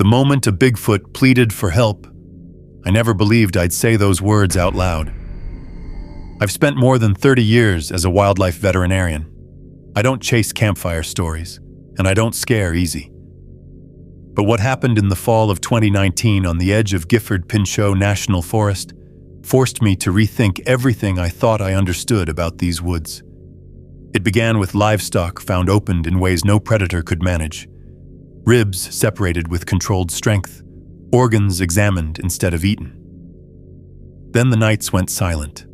The moment a Bigfoot pleaded for help, I never believed I'd say those words out loud. I've spent more than 30 years as a wildlife veterinarian. I don't chase campfire stories, and I don't scare easy. But what happened in the fall of 2019 on the edge of Gifford-Pinchot National Forest forced me to rethink everything I thought I understood about these woods. It began with livestock found opened in ways no predator could manage. Ribs separated with controlled strength, organs examined instead of eaten. Then the nights went silent.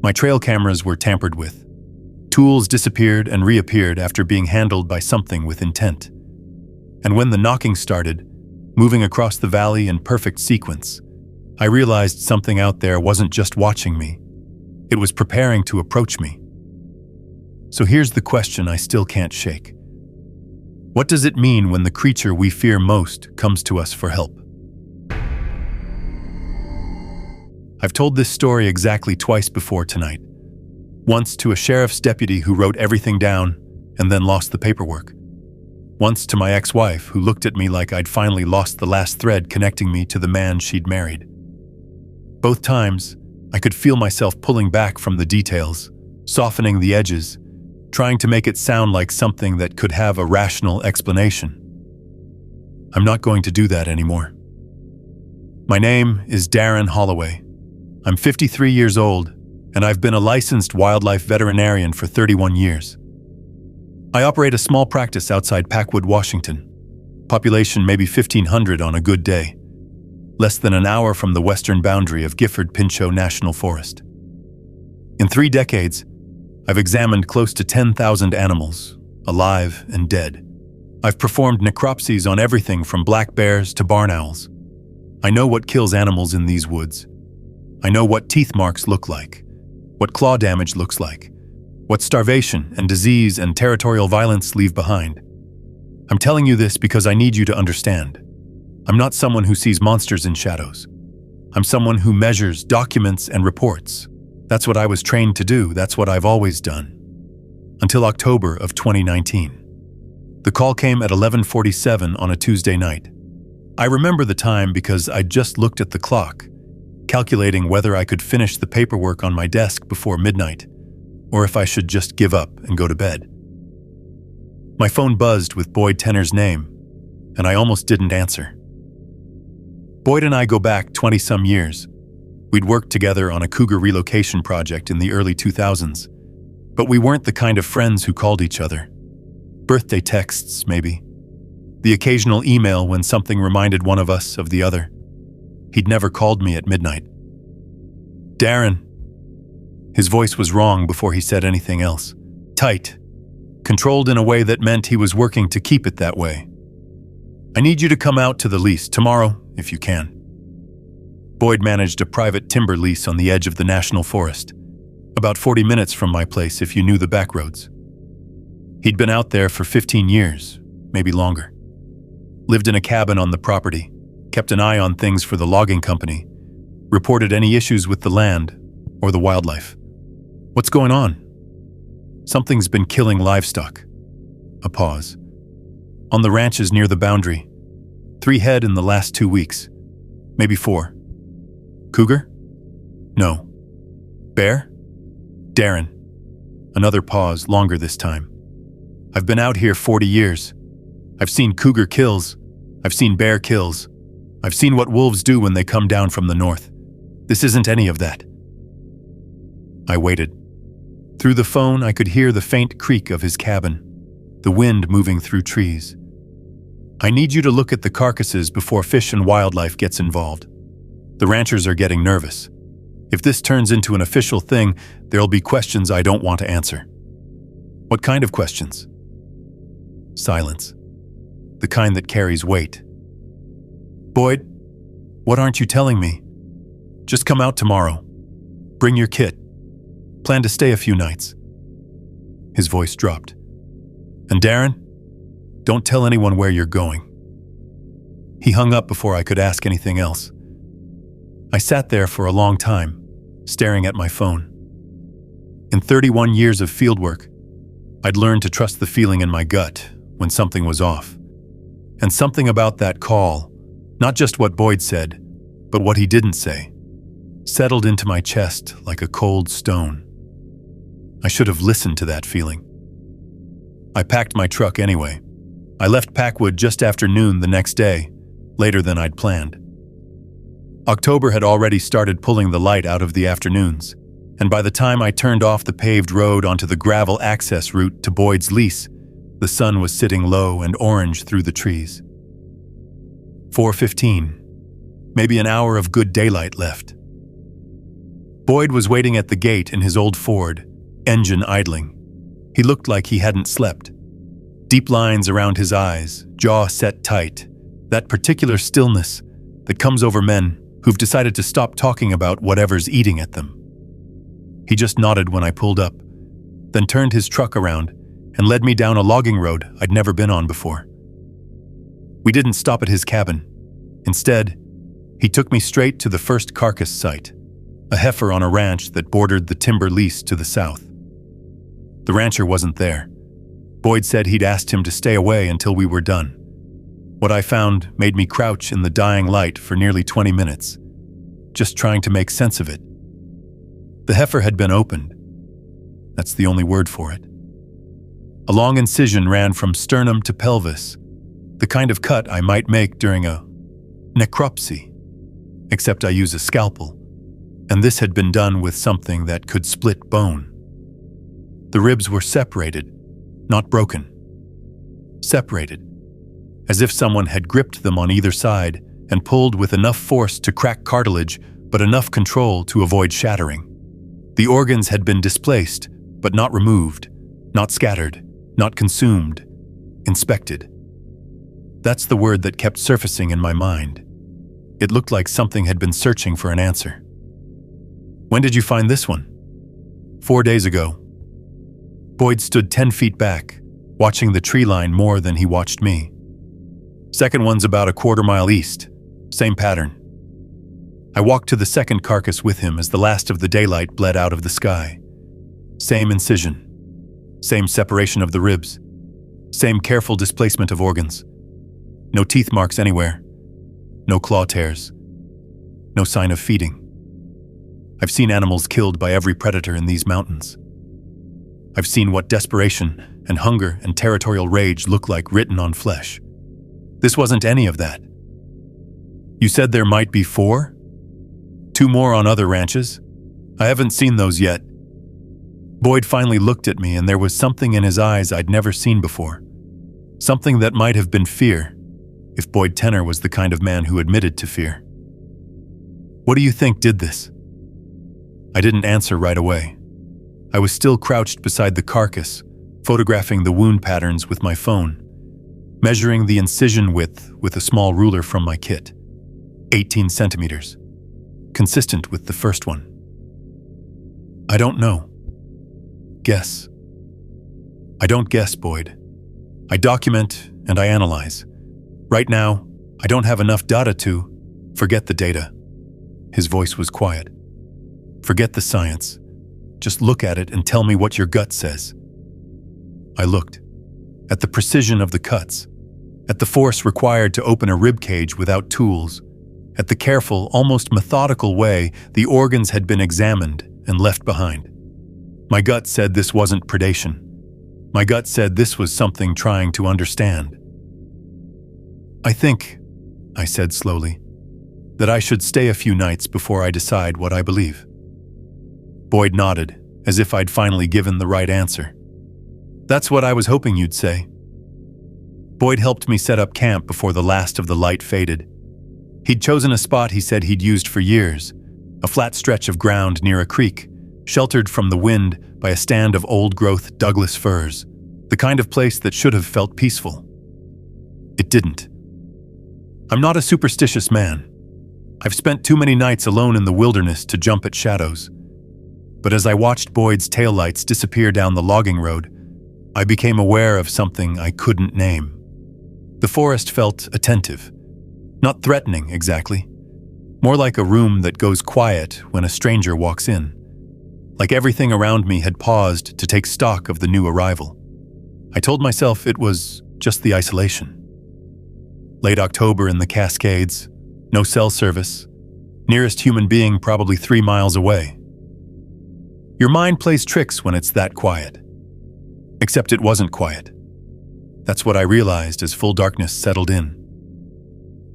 My trail cameras were tampered with. Tools disappeared and reappeared after being handled by something with intent. And when the knocking started, moving across the valley in perfect sequence, I realized something out there wasn't just watching me. It was preparing to approach me. So here's the question I still can't shake. What does it mean when the creature we fear most comes to us for help? I've told this story exactly twice before tonight. Once to a sheriff's deputy who wrote everything down and then lost the paperwork. Once to my ex-wife who looked at me like I'd finally lost the last thread connecting me to the man she'd married. Both times, I could feel myself pulling back from the details, softening the edges, trying to make it sound like something that could have a rational explanation. I'm not going to do that anymore. My name is Darren Holloway. I'm 53 years old, and I've been a licensed wildlife veterinarian for 31 years. I operate a small practice outside Packwood, Washington. Population maybe 1,500 on a good day. Less than an hour from the western boundary of Gifford-Pinchot National Forest. In 3 decades, I've examined close to 10,000 animals, alive and dead. I've performed necropsies on everything from black bears to barn owls. I know what kills animals in these woods. I know what teeth marks look like, what claw damage looks like, what starvation and disease and territorial violence leave behind. I'm telling you this because I need you to understand. I'm not someone who sees monsters in shadows. I'm someone who measures, documents, and reports. That's what I was trained to do. That's what I've always done. Until October of 2019. The call came at 11:47 on a Tuesday night. I remember the time because I just looked at the clock, calculating whether I could finish the paperwork on my desk before midnight, or if I should just give up and go to bed. My phone buzzed with Boyd Tenner's name, and I almost didn't answer. Boyd and I go back 20-some years. We'd worked together on a cougar relocation project in the early 2000s, but we weren't the kind of friends who called each other. Birthday texts, maybe. The occasional email when something reminded one of us of the other. He'd never called me at midnight. Darren. His voice was wrong before he said anything else. Tight. Controlled in a way that meant he was working to keep it that way. I need you to come out to the lease tomorrow, if you can. Boyd managed a private timber lease on the edge of the national forest, about 40 minutes from my place if you knew the back roads. He'd been out there for 15 years, maybe longer. Lived in a cabin on the property, kept an eye on things for the logging company, reported any issues with the land or the wildlife. What's going on? Something's been killing livestock. A pause. On the ranches near the boundary. 3 head in the last 2 weeks. Maybe 4. Cougar? No. Bear? Darren. Another pause, longer this time. I've been out here 40 years. I've seen cougar kills. I've seen bear kills. I've seen what wolves do when they come down from the north. This isn't any of that. I waited. Through the phone, I could hear the faint creak of his cabin, the wind moving through trees. I need you to look at the carcasses before Fish and Wildlife gets involved. The ranchers are getting nervous. If this turns into an official thing, there'll be questions I don't want to answer. What kind of questions? Silence. The kind that carries weight. Boyd, what aren't you telling me? Just come out tomorrow. Bring your kit. Plan to stay a few nights. His voice dropped. And Darren, don't tell anyone where you're going. He hung up before I could ask anything else. I sat there for a long time, staring at my phone. In 31 years of fieldwork, I'd learned to trust the feeling in my gut when something was off. And something about that call, not just what Boyd said, but what he didn't say, settled into my chest like a cold stone. I should have listened to that feeling. I packed my truck anyway. I left Packwood just after noon the next day, later than I'd planned. October had already started pulling the light out of the afternoons, and by the time I turned off the paved road onto the gravel access route to Boyd's lease, the sun was sitting low and orange through the trees. 4:15. Maybe an hour of good daylight left. Boyd was waiting at the gate in his old Ford, engine idling. He looked like he hadn't slept. Deep lines around his eyes, jaw set tight, that particular stillness that comes over men who've decided to stop talking about whatever's eating at them. He just nodded when I pulled up, then turned his truck around and led me down a logging road I'd never been on before. We didn't stop at his cabin. Instead, he took me straight to the first carcass site, a heifer on a ranch that bordered the timber lease to the south. The rancher wasn't there. Boyd said he'd asked him to stay away until we were done. What I found made me crouch in the dying light for nearly 20 minutes, just trying to make sense of it. The heifer had been opened. That's the only word for it. A long incision ran from sternum to pelvis, the kind of cut I might make during a necropsy, except I use a scalpel, and this had been done with something that could split bone. The ribs were separated, not broken. Separated, as if someone had gripped them on either side and pulled with enough force to crack cartilage, but enough control to avoid shattering. The organs had been displaced, but not removed, not scattered, not consumed, inspected. That's the word that kept surfacing in my mind. It looked like something had been searching for an answer. When did you find this one? 4 days ago. Boyd stood 10 feet back, watching the tree line more than he watched me. Second one's about a quarter-mile east. Same pattern. I walked to the second carcass with him as the last of the daylight bled out of the sky. Same incision. Same separation of the ribs. Same careful displacement of organs. No teeth marks anywhere. No claw tears. No sign of feeding. I've seen animals killed by every predator in these mountains. I've seen what desperation and hunger and territorial rage look like written on flesh. This wasn't any of that. You said there might be 4? 2 more on other ranches? I haven't seen those yet. Boyd finally looked at me, and there was something in his eyes I'd never seen before. Something that might have been fear, if Boyd Tenner was the kind of man who admitted to fear. What do you think did this? I didn't answer right away. I was still crouched beside the carcass, photographing the wound patterns with my phone, measuring the incision width with a small ruler from my kit. 18 centimeters. Consistent with the first one. I don't know. Guess. I don't guess, Boyd. I document and I analyze. Right now, I don't have enough data to forget the data. His voice was quiet. Forget the science. Just look at it and tell me what your gut says. I looked. At the precision of the cuts. At the force required to open a rib cage without tools. At the careful, almost methodical way the organs had been examined and left behind. My gut said this wasn't predation. My gut said this was something trying to understand. I think, I said slowly, that I should stay a few nights before I decide what I believe. Boyd nodded, as if I'd finally given the right answer. That's what I was hoping you'd say. Boyd helped me set up camp before the last of the light faded. He'd chosen a spot he said he'd used for years, a flat stretch of ground near a creek, sheltered from the wind by a stand of old-growth Douglas firs, the kind of place that should have felt peaceful. It didn't. I'm not a superstitious man. I've spent too many nights alone in the wilderness to jump at shadows. But as I watched Boyd's taillights disappear down the logging road, I became aware of something I couldn't name. The forest felt attentive. Not threatening, exactly. More like a room that goes quiet when a stranger walks in. Like everything around me had paused to take stock of the new arrival. I told myself it was just the isolation. Late October in the Cascades, no cell service, nearest human being probably 3 miles away. Your mind plays tricks when it's that quiet. Except it wasn't quiet. That's what I realized as full darkness settled in.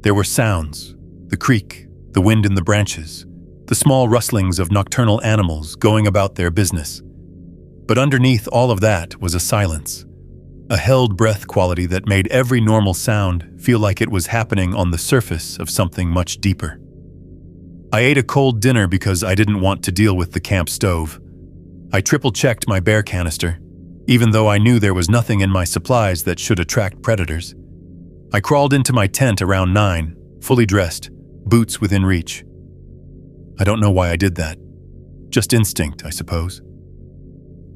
There were sounds, the creak, the wind in the branches, the small rustlings of nocturnal animals going about their business. But underneath all of that was a silence, a held breath quality that made every normal sound feel like it was happening on the surface of something much deeper. I ate a cold dinner because I didn't want to deal with the camp stove. I triple-checked my bear canister, even though I knew there was nothing in my supplies that should attract predators. I crawled into my tent around 9, fully dressed, boots within reach. I don't know why I did that. Just instinct, I suppose.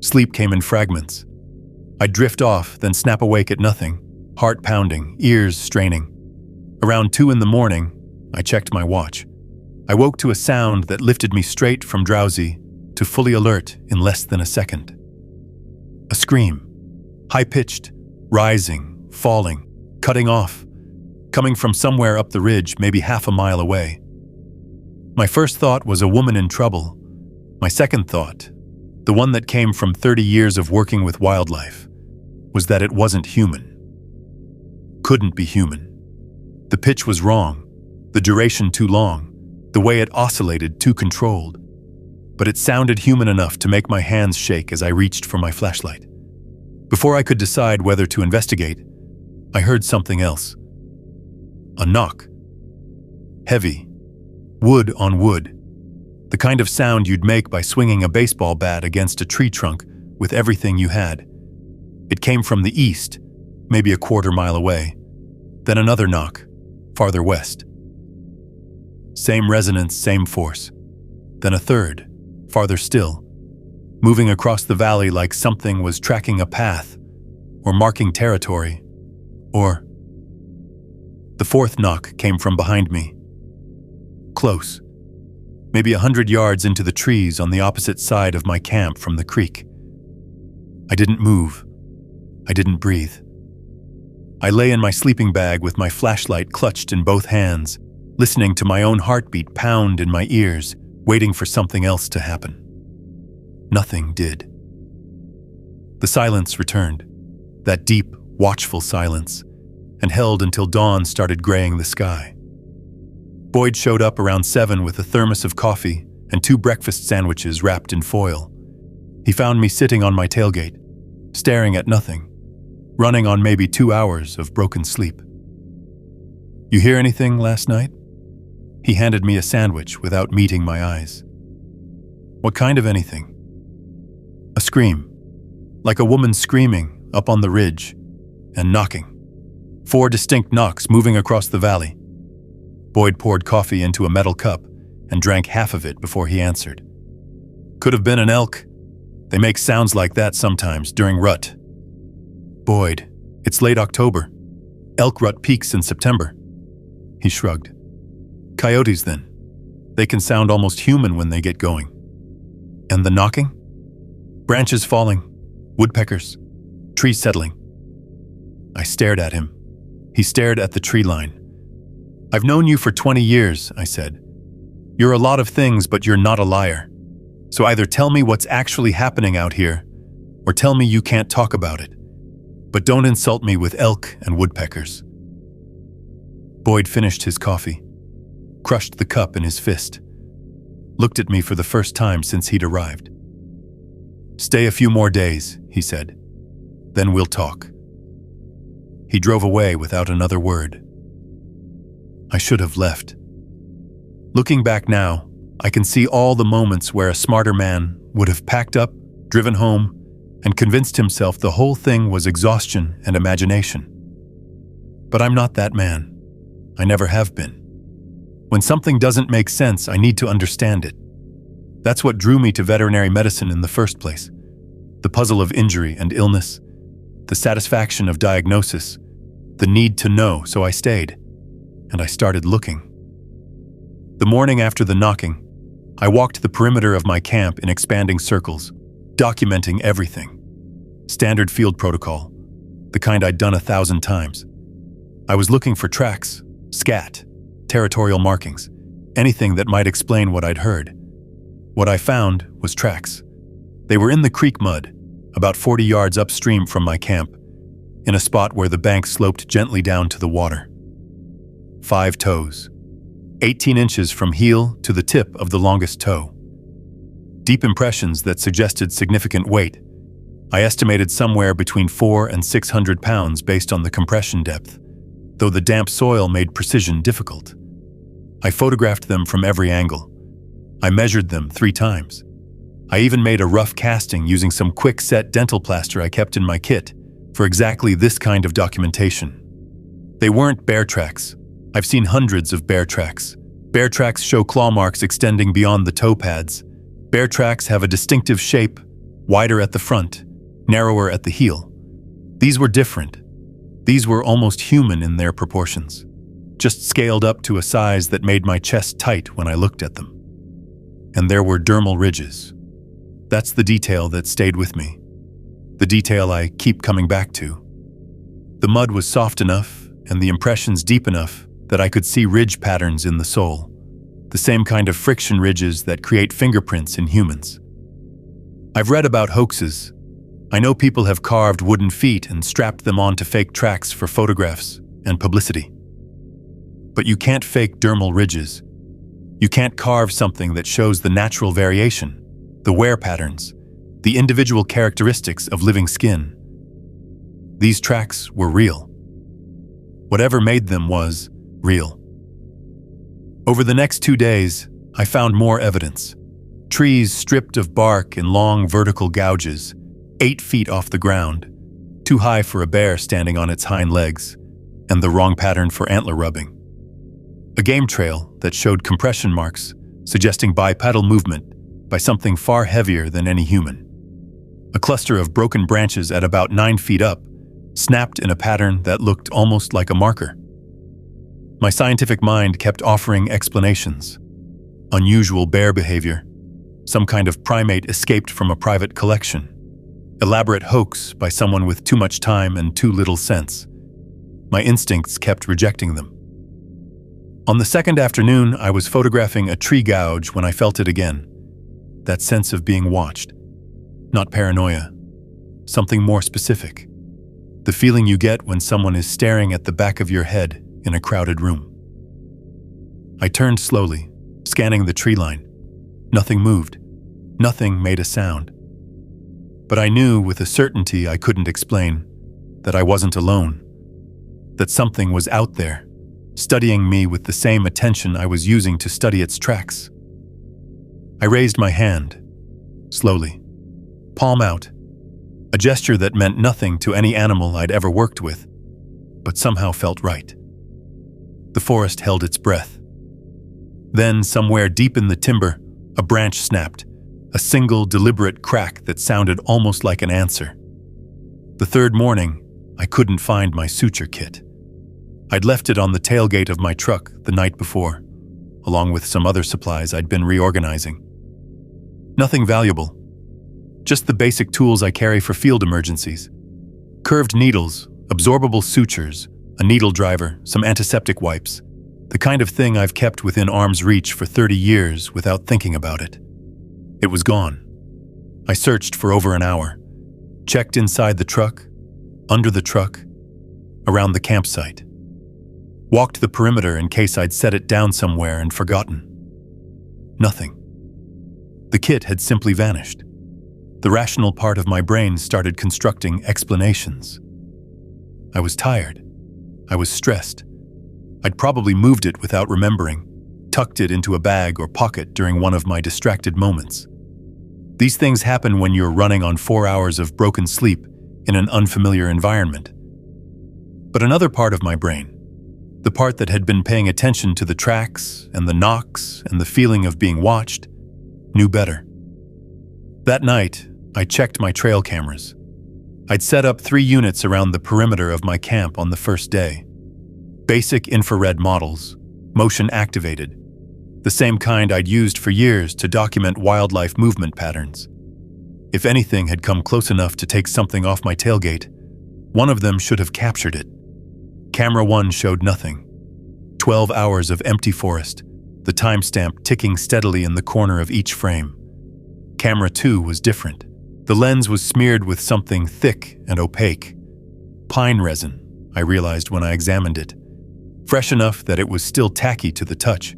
Sleep came in fragments. I'd drift off, then snap awake at nothing, heart pounding, ears straining. Around 2 in the morning, I checked my watch. I woke to a sound that lifted me straight from drowsy to fully alert in less than a second. A scream, high-pitched, rising, falling, cutting off, coming from somewhere up the ridge, maybe half a mile away. My first thought was a woman in trouble. My second thought, the one that came from 30 years of working with wildlife, was that it wasn't human. Couldn't be human. The pitch was wrong, the duration too long, the way it oscillated too controlled. But it sounded human enough to make my hands shake as I reached for my flashlight. Before I could decide whether to investigate, I heard something else. A knock. Heavy. Wood on wood. The kind of sound you'd make by swinging a baseball bat against a tree trunk with everything you had. It came from the east, maybe a quarter mile away. Then another knock, farther west. Same resonance, same force. Then a third, farther still, moving across the valley like something was tracking a path, or marking territory, or... The fourth knock came from behind me. Close. Maybe 100 yards into the trees on the opposite side of my camp from the creek. I didn't move. I didn't breathe. I lay in my sleeping bag with my flashlight clutched in both hands, listening to my own heartbeat pound in my ears, waiting for something else to happen. Nothing did. The silence returned, that deep, watchful silence, and held until dawn started graying the sky. Boyd showed up around 7 with a thermos of coffee and 2 breakfast sandwiches wrapped in foil. He found me sitting on my tailgate, staring at nothing, running on maybe 2 hours of broken sleep. "You hear anything last night?" He handed me a sandwich without meeting my eyes. "What kind of anything?" "A scream, like a woman screaming up on the ridge, and knocking. 4 distinct knocks moving across the valley." Boyd poured coffee into a metal cup and drank half of it before he answered. "Could have been an elk. They make sounds like that sometimes during rut." "Boyd, it's late October. Elk rut peaks in September." He shrugged. "Coyotes then. They can sound almost human when they get going." "And the knocking?" "Branches falling, woodpeckers, trees settling." I stared at him. He stared at the tree line. "I've known you for 20 years, I said. "You're a lot of things, but you're not a liar. So either tell me what's actually happening out here, or tell me you can't talk about it. But don't insult me with elk and woodpeckers." Boyd finished his coffee, crushed the cup in his fist, looked at me for the first time since he'd arrived. "Stay a few more days," he said. "Then we'll talk." He drove away without another word. I should have left. Looking back now, I can see all the moments where a smarter man would have packed up, driven home, and convinced himself the whole thing was exhaustion and imagination. But I'm not that man. I never have been. When something doesn't make sense, I need to understand it. That's what drew me to veterinary medicine in the first place. The puzzle of injury and illness, the satisfaction of diagnosis, the need to know, so I stayed. And I started looking. The morning after the knocking, I walked the perimeter of my camp in expanding circles, documenting everything. Standard field protocol, the kind I'd done 1,000 times. I was looking for tracks, scat, territorial markings, anything that might explain what I'd heard. What I found was tracks. They were in the creek mud, about 40 yards upstream from my camp, in a spot where the bank sloped gently down to the water. 5 toes, 18 inches from heel to the tip of the longest toe. Deep impressions that suggested significant weight. I estimated somewhere between 400 and 600 pounds based on the compression depth, though the damp soil made precision difficult. I photographed them from every angle. I measured them 3 times. I even made a rough casting using some quick-set dental plaster I kept in my kit for exactly this kind of documentation. They weren't bear tracks. I've seen hundreds of bear tracks. Bear tracks show claw marks extending beyond the toe pads. Bear tracks have a distinctive shape, wider at the front, narrower at the heel. These were different. These were almost human in their proportions, just scaled up to a size that made my chest tight when I looked at them. And there were dermal ridges. That's the detail that stayed with me, the detail I keep coming back to. The mud was soft enough and the impressions deep enough that I could see ridge patterns in the sole, the same kind of friction ridges that create fingerprints in humans. I've read about hoaxes. I know people have carved wooden feet and strapped them onto fake tracks for photographs and publicity. But you can't fake dermal ridges. You can't carve something that shows the natural variation, the wear patterns, the individual characteristics of living skin. These tracks were real. Whatever made them was real. Over the next 2 days, I found more evidence. Trees stripped of bark in long vertical gouges, 8 feet off the ground, too high for a bear standing on its hind legs, and the wrong pattern for antler rubbing. A game trail that showed compression marks, suggesting bipedal movement by something far heavier than any human. A cluster of broken branches at about 9 feet up snapped in a pattern that looked almost like a marker. My scientific mind kept offering explanations. Unusual bear behavior, some kind of primate escaped from a private collection, elaborate hoax by someone with too much time and too little sense. My instincts kept rejecting them. On the second afternoon, I was photographing a tree gouge when I felt it again. That sense of being watched. Not paranoia. Something more specific. The feeling you get when someone is staring at the back of your head in a crowded room. I turned slowly, scanning the tree line. Nothing moved. Nothing made a sound. But I knew with a certainty I couldn't explain that I wasn't alone. That something was out there, studying me with the same attention I was using to study its tracks. I raised my hand, slowly, palm out, a gesture that meant nothing to any animal I'd ever worked with, but somehow felt right. The forest held its breath. Then, somewhere deep in the timber, a branch snapped, a single deliberate crack that sounded almost like an answer. The third morning, I couldn't find my suture kit. I'd left it on the tailgate of my truck the night before, along with some other supplies I'd been reorganizing. Nothing valuable. Just the basic tools I carry for field emergencies. Curved needles, absorbable sutures, a needle driver, some antiseptic wipes. The kind of thing I've kept within arm's reach for 30 years without thinking about it. It was gone. I searched for over an hour. Checked inside the truck, under the truck, around the campsite. Walked the perimeter in case I'd set it down somewhere and forgotten. Nothing. The kit had simply vanished. The rational part of my brain started constructing explanations. I was tired. I was stressed. I'd probably moved it without remembering, tucked it into a bag or pocket during one of my distracted moments. These things happen when you're running on 4 hours of broken sleep in an unfamiliar environment. But another part of my brain, the part that had been paying attention to the tracks and the knocks and the feeling of being watched, knew better. That night, I checked my trail cameras. I'd set up 3 units around the perimeter of my camp on the first day. Basic infrared models, motion activated, the same kind I'd used for years to document wildlife movement patterns. If anything had come close enough to take something off my tailgate, one of them should have captured it. Camera 1 showed nothing. 12 hours of empty forest, the timestamp ticking steadily in the corner of each frame. Camera 2 was different. The lens was smeared with something thick and opaque. Pine resin, I realized when I examined it. Fresh enough that it was still tacky to the touch.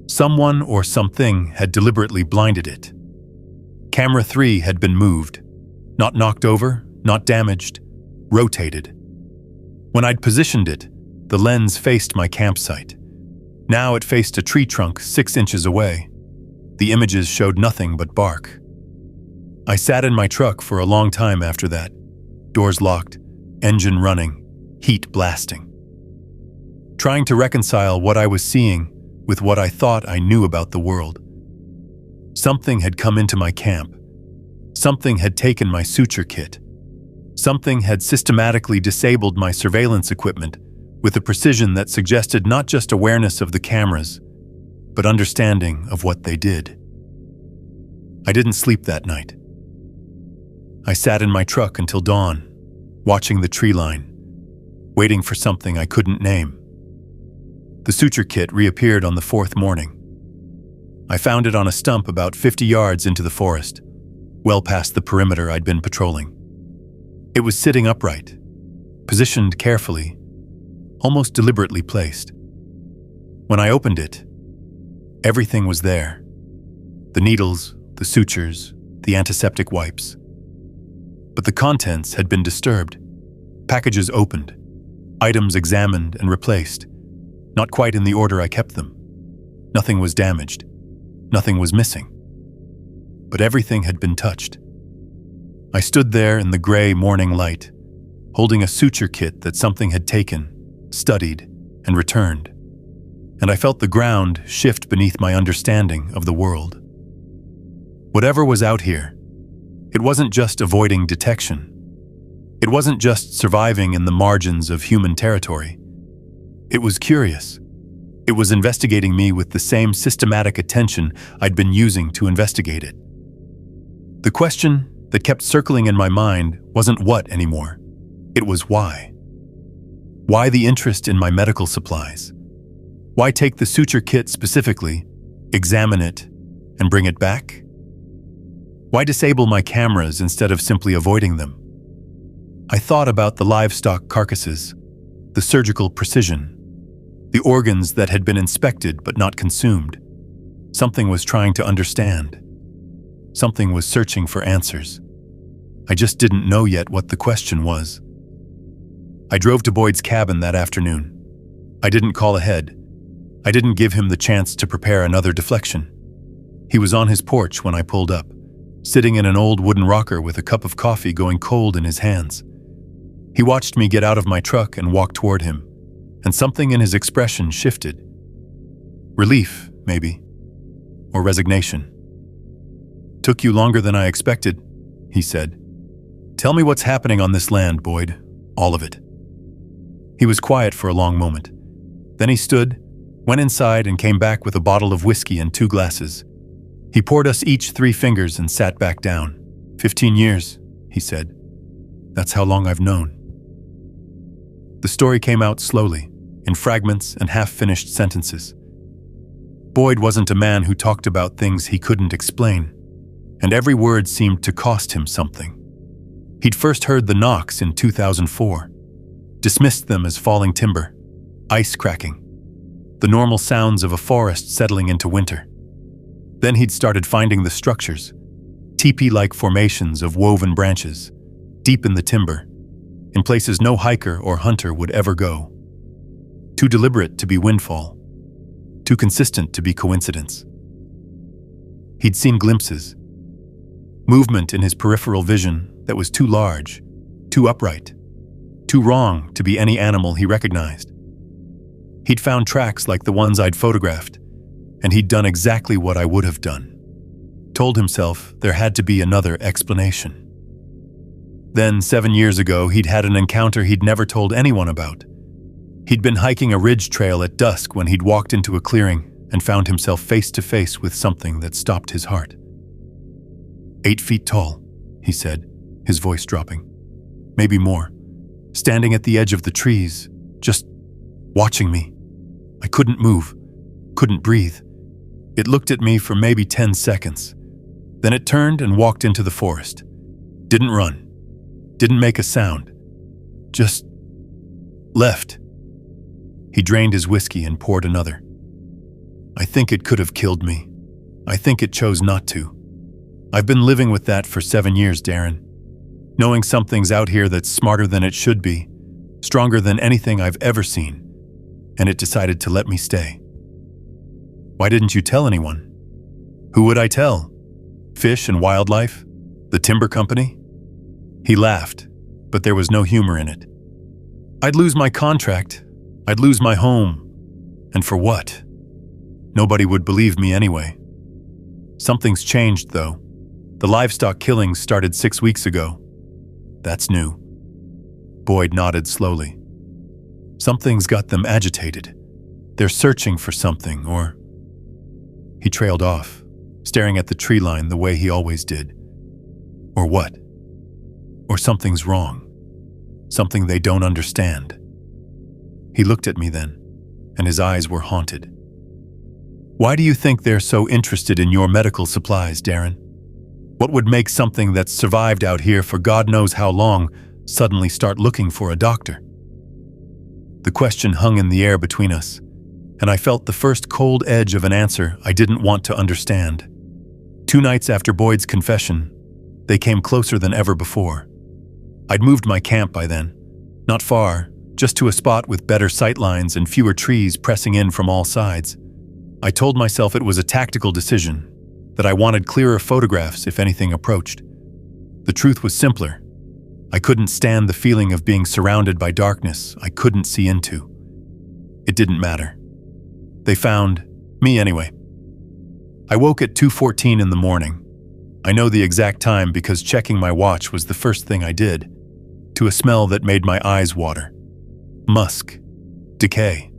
Someone or something had deliberately blinded it. Camera 3 had been moved. Not knocked over, not damaged, rotated. When I'd positioned it, the lens faced my campsite. Now it faced a tree trunk 6 inches away. The images showed nothing but bark. I sat in my truck for a long time after that. Doors locked, engine running, heat blasting. Trying to reconcile what I was seeing with what I thought I knew about the world. Something had come into my camp. Something had taken my suture kit. Something had systematically disabled my surveillance equipment with a precision that suggested not just awareness of the cameras, but understanding of what they did. I didn't sleep that night. I sat in my truck until dawn, watching the tree line, waiting for something I couldn't name. The suture kit reappeared on the 4th morning. I found it on a stump about 50 yards into the forest, well past the perimeter I'd been patrolling. It was sitting upright, positioned carefully, almost deliberately placed. When I opened it, everything was there. The needles, the sutures, the antiseptic wipes. But the contents had been disturbed. Packages opened, items examined and replaced, not quite in the order I kept them. Nothing was damaged. Nothing was missing. But everything had been touched. I stood there in the gray morning light, holding a suture kit that something had taken, studied, and returned. And I felt the ground shift beneath my understanding of the world. Whatever was out here, it wasn't just avoiding detection. It wasn't just surviving in the margins of human territory. It was curious. It was investigating me with the same systematic attention I'd been using to investigate it. The question that kept circling in my mind wasn't what anymore. It was why. Why the interest in my medical supplies? Why take the suture kit specifically, examine it, and bring it back? Why disable my cameras instead of simply avoiding them? I thought about the livestock carcasses, the surgical precision, the organs that had been inspected but not consumed. Something was trying to understand. Something was searching for answers. I just didn't know yet what the question was. I drove to Boyd's cabin that afternoon. I didn't call ahead. I didn't give him the chance to prepare another deflection. He was on his porch when I pulled up, sitting in an old wooden rocker with a cup of coffee going cold in his hands. He watched me get out of my truck and walk toward him, and something in his expression shifted. Relief, maybe, or resignation. "Took you longer than I expected," he said. "Tell me what's happening on this land, Boyd. All of it." He was quiet for a long moment. Then he stood, went inside, and came back with a bottle of whiskey and 2 glasses. He poured us each 3 fingers and sat back down. 15 years, he said. That's how long I've known. The story came out slowly, in fragments and half-finished sentences. Boyd wasn't a man who talked about things he couldn't explain, and every word seemed to cost him something. He'd first heard the knocks in 2004, dismissed them as falling timber, ice cracking, the normal sounds of a forest settling into winter. Then he'd started finding the structures, teepee-like formations of woven branches, deep in the timber, in places no hiker or hunter would ever go. Too deliberate to be windfall, too consistent to be coincidence. He'd seen glimpses, movement in his peripheral vision that was too large, too upright, too wrong to be any animal he recognized. He'd found tracks like the ones I'd photographed, and he'd done exactly what I would have done. Told himself there had to be another explanation. Then, 7 years ago, he'd had an encounter he'd never told anyone about. He'd been hiking a ridge trail at dusk when he'd walked into a clearing and found himself face to face with something that stopped his heart. 8 feet tall, he said, his voice dropping. Maybe more. Standing at the edge of the trees, just watching me. I couldn't move, couldn't breathe. It looked at me for maybe 10 seconds. Then it turned and walked into the forest. Didn't run, didn't make a sound, just left. He drained his whiskey and poured another. I think it could have killed me. I think it chose not to. I've been living with that for 7 years, Darren. Knowing something's out here that's smarter than it should be, stronger than anything I've ever seen, and it decided to let me stay. Why didn't you tell anyone? Who would I tell? Fish and wildlife? The timber company? He laughed, but there was no humor in it. I'd lose my contract. I'd lose my home. And for what? Nobody would believe me anyway. Something's changed, though. The livestock killings started 6 weeks ago. That's new. Boyd nodded slowly. Something's got them agitated. They're searching for something, or... He trailed off, staring at the tree line the way he always did. Or what? Or something's wrong. Something they don't understand. He looked at me then, and his eyes were haunted. Why do you think they're so interested in your medical supplies, Darren? What would make something that's survived out here for God knows how long suddenly start looking for a doctor? The question hung in the air between us, and I felt the first cold edge of an answer I didn't want to understand. 2 nights after Boyd's confession, they came closer than ever before. I'd moved my camp by then, not far, just to a spot with better sightlines and fewer trees pressing in from all sides. I told myself it was a tactical decision, that I wanted clearer photographs if anything approached. The truth was simpler. I couldn't stand the feeling of being surrounded by darkness I couldn't see into. It didn't matter. They found me anyway. I woke at 2:14 in the morning. I know the exact time because checking my watch was the first thing I did, to a smell that made my eyes water. Musk. Decay.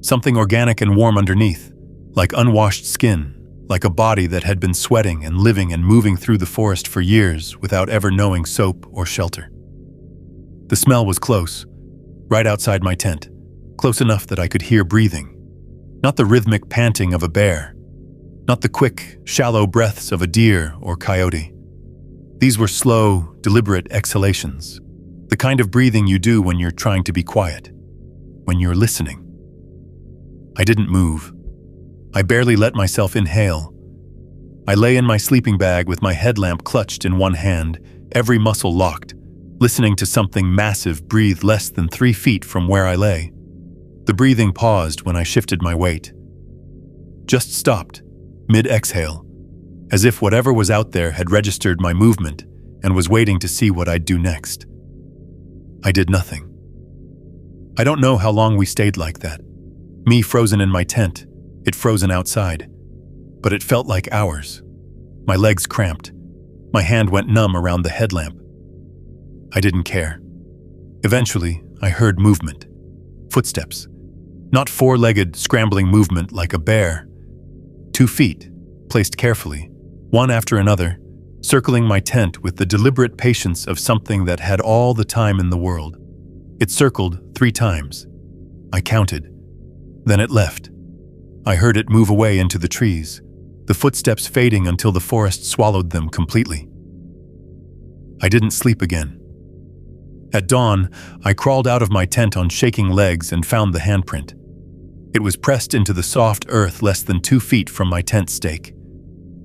Something organic and warm underneath, like unwashed skin, like a body that had been sweating and living and moving through the forest for years without ever knowing soap or shelter. The smell was close, right outside my tent, close enough that I could hear breathing. Not the rhythmic panting of a bear, not the quick, shallow breaths of a deer or coyote. These were slow, deliberate exhalations, the kind of breathing you do when you're trying to be quiet, when you're listening. I didn't move. I barely let myself inhale. I lay in my sleeping bag with my headlamp clutched in one hand, every muscle locked, listening to something massive breathe less than 3 feet from where I lay. The breathing paused when I shifted my weight. Just stopped, mid-exhale, as if whatever was out there had registered my movement and was waiting to see what I'd do next. I did nothing. I don't know how long we stayed like that. Me frozen in my tent, it frozen outside. But it felt like hours. My legs cramped. My hand went numb around the headlamp. I didn't care. Eventually, I heard movement. Footsteps. Not 4-legged, scrambling movement like a bear. 2 feet, placed carefully, one after another, circling my tent with the deliberate patience of something that had all the time in the world. It circled 3 times. I counted. Then it left. I heard it move away into the trees, the footsteps fading until the forest swallowed them completely. I didn't sleep again. At dawn, I crawled out of my tent on shaking legs and found the handprint. It was pressed into the soft earth less than 2 feet from my tent stake.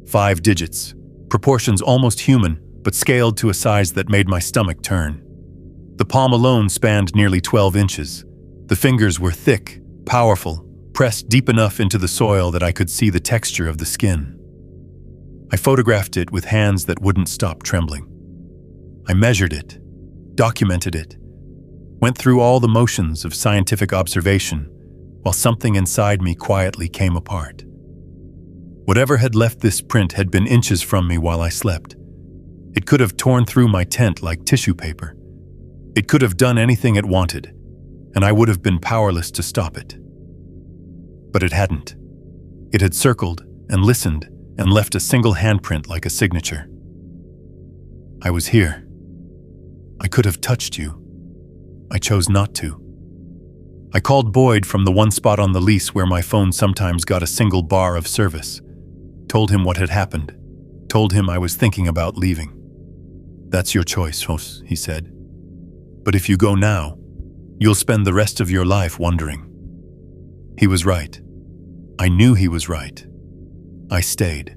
5 digits, proportions almost human, but scaled to a size that made my stomach turn. The palm alone spanned nearly 12 inches. The fingers were thick, powerful, pressed deep enough into the soil that I could see the texture of the skin. I photographed it with hands that wouldn't stop trembling. I measured it, documented it, went through all the motions of scientific observation, while something inside me quietly came apart. Whatever had left this print had been inches from me while I slept. It could have torn through my tent like tissue paper. It could have done anything it wanted, and I would have been powerless to stop it. But it hadn't. It had circled and listened and left a single handprint like a signature. I was here. I could have touched you. I chose not to. I called Boyd from the one spot on the lease where my phone sometimes got a single bar of service. Told him what had happened. Told him I was thinking about leaving. "That's your choice, he said. "But if you go now, you'll spend the rest of your life wondering." He was right. I knew he was right. I stayed.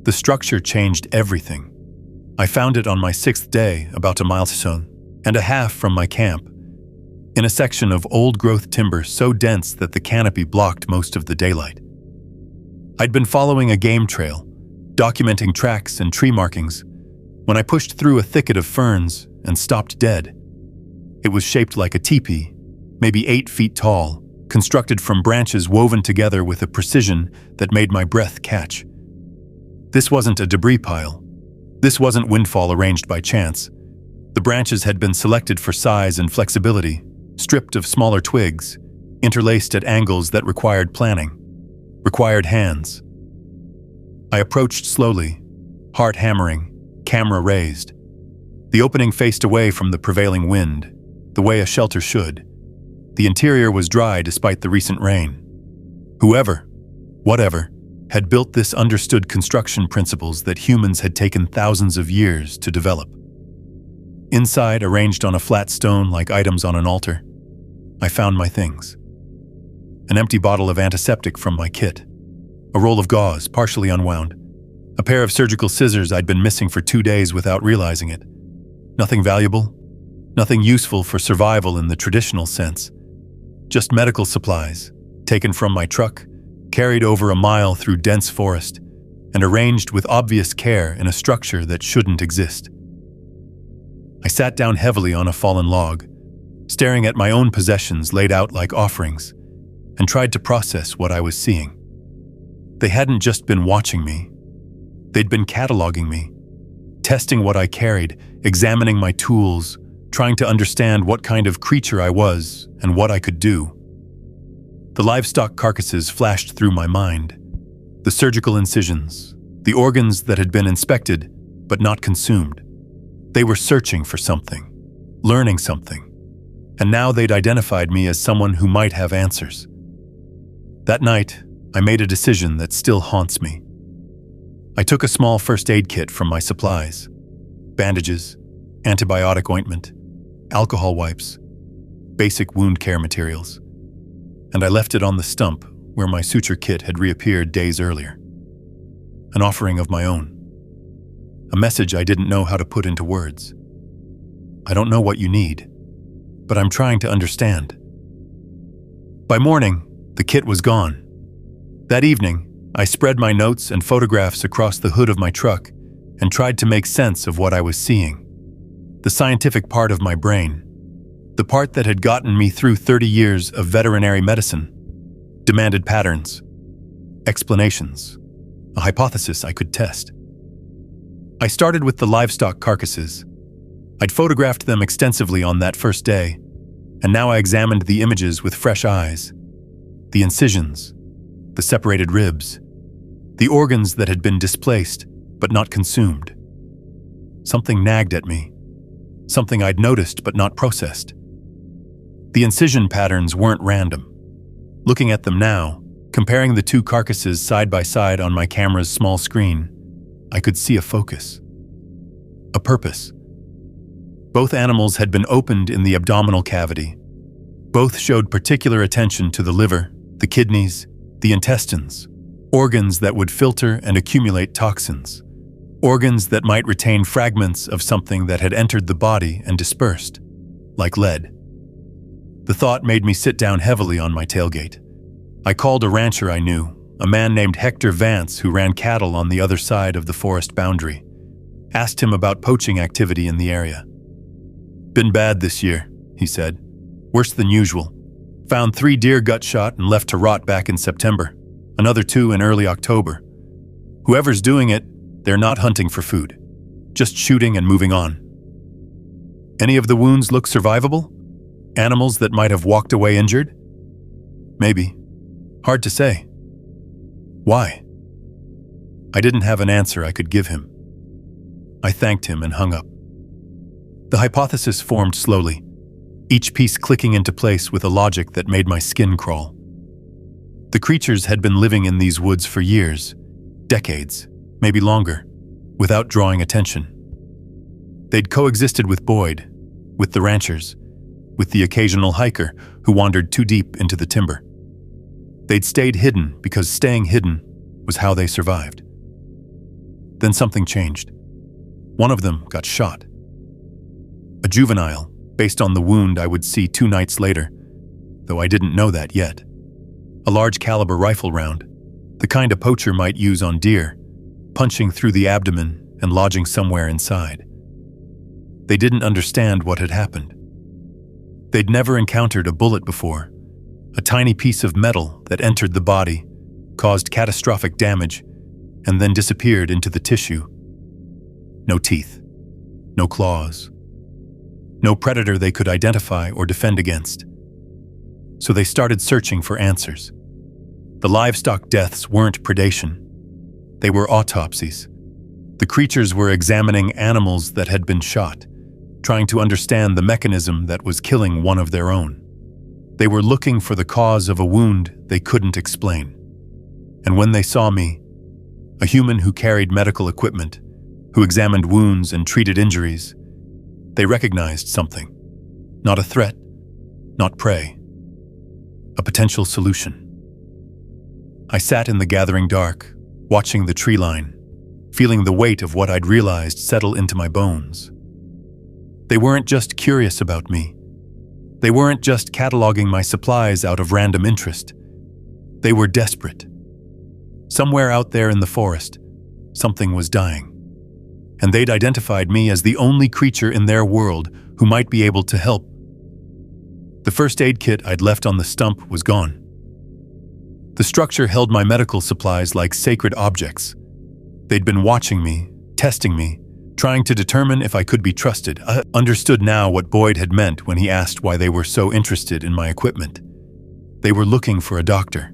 The structure changed everything. I found it on my 6th day, about a milestone and a half from my camp, in a section of old-growth timber so dense that the canopy blocked most of the daylight. I'd been following a game trail, documenting tracks and tree markings, when I pushed through a thicket of ferns and stopped dead. It was shaped like a teepee, maybe 8 feet tall, constructed from branches woven together with a precision that made my breath catch. This wasn't a debris pile. This wasn't windfall arranged by chance. The branches had been selected for size and flexibility, stripped of smaller twigs, interlaced at angles that required planning, required hands. I approached slowly, heart hammering, camera raised. The opening faced away from the prevailing wind, the way a shelter should. The interior was dry despite the recent rain. Whoever, whatever, had built this understood construction principles that humans had taken thousands of years to develop. Inside, arranged on a flat stone like items on an altar, I found my things. An empty bottle of antiseptic from my kit, a roll of gauze partially unwound, a pair of surgical scissors I'd been missing for 2 days without realizing it. Nothing valuable, nothing useful for survival in the traditional sense. Just medical supplies, taken from my truck, carried over a mile through dense forest, and arranged with obvious care in a structure that shouldn't exist. I sat down heavily on a fallen log, staring at my own possessions laid out like offerings, and tried to process what I was seeing. They hadn't just been watching me. They'd been cataloging me, testing what I carried, examining my tools, trying to understand what kind of creature I was and what I could do. The livestock carcasses flashed through my mind, the surgical incisions, the organs that had been inspected but not consumed. They were searching for something, learning something, and now they'd identified me as someone who might have answers. That night, I made a decision that still haunts me. I took a small first aid kit from my supplies, bandages, antibiotic ointment, alcohol wipes, basic wound care materials, and I left it on the stump where my suture kit had reappeared days earlier. An offering of my own. A message I didn't know how to put into words. I don't know what you need, but I'm trying to understand. By morning, the kit was gone. That evening, I spread my notes and photographs across the hood of my truck and tried to make sense of what I was seeing. The scientific part of my brain, the part that had gotten me through 30 years of veterinary medicine, demanded patterns, explanations, a hypothesis I could test. I started with the livestock carcasses. I'd photographed them extensively on that first day, and now I examined the images with fresh eyes. The incisions, the separated ribs, the organs that had been displaced but not consumed. Something nagged at me, something I'd noticed but not processed. The incision patterns weren't random. Looking at them now, comparing the 2 carcasses side by side on my camera's small screen, I could see a focus, a purpose. Both animals had been opened in the abdominal cavity. Both showed particular attention to the liver, the kidneys, the intestines, organs that would filter and accumulate toxins, organs that might retain fragments of something that had entered the body and dispersed, like lead. The thought made me sit down heavily on my tailgate. I called a rancher I knew, a man named Hector Vance who ran cattle on the other side of the forest boundary. Asked him about poaching activity in the area. "Been bad this year," he said. "Worse than usual. Found 3 deer gut shot and left to rot back in September. Another 2 in early October. Whoever's doing it, they're not hunting for food. Just shooting and moving on." "Any of the wounds look survivable? Animals that might have walked away injured?" "Maybe. Hard to say." "Why?" I didn't have an answer I could give him. I thanked him and hung up. The hypothesis formed slowly. each piece clicking into place with a logic that made my skin crawl. The creatures had been living in these woods for years, decades, maybe longer, without drawing attention. They'd coexisted with Boyd, with the ranchers, with the occasional hiker who wandered too deep into the timber. They'd stayed hidden because staying hidden was how they survived. Then something changed. One of them got shot. A juvenile, based on the wound I would see 2 nights later, though I didn't know that yet. A large caliber rifle round, the kind a poacher might use on deer, punching through the abdomen and lodging somewhere inside. They didn't understand what had happened. They'd never encountered a bullet before, a tiny piece of metal that entered the body, caused catastrophic damage, and then disappeared into the tissue. No teeth, no claws, no predator they could identify or defend against. So they started searching for answers. The livestock deaths weren't predation. They were autopsies. The creatures were examining animals that had been shot, trying to understand the mechanism that was killing one of their own. They were looking for the cause of a wound they couldn't explain. And when they saw me, a human who carried medical equipment, who examined wounds and treated injuries, they recognized something. Not a threat, not prey. A potential solution. I sat in the gathering dark, watching the tree line, feeling the weight of what I'd realized settle into my bones. They weren't just curious about me. They weren't just cataloging my supplies out of random interest. They were desperate. Somewhere out there in the forest, something was dying. And they'd identified me as the only creature in their world who might be able to help. The first aid kit I'd left on the stump was gone. The structure held my medical supplies like sacred objects. They'd been watching me, testing me, trying to determine if I could be trusted. I understood now what Boyd had meant when he asked why they were so interested in my equipment. They were looking for a doctor.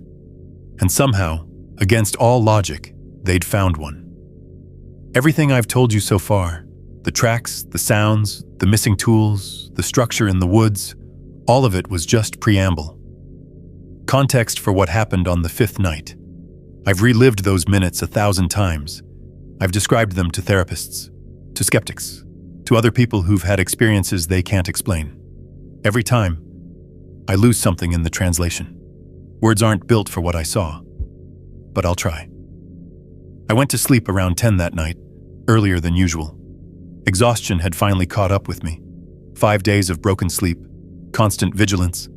And somehow, against all logic, they'd found one. Everything I've told you so far, the tracks, the sounds, the missing tools, the structure in the woods, all of it was just preamble. Context for what happened on the 5th night. I've relived those minutes 1,000 times. I've described them to therapists, to skeptics, to other people who've had experiences they can't explain. Every time, I lose something in the translation. Words aren't built for what I saw, but I'll try. I went to sleep around 10 that night, earlier than usual. Exhaustion had finally caught up with me. 5 days of broken sleep, constant vigilance,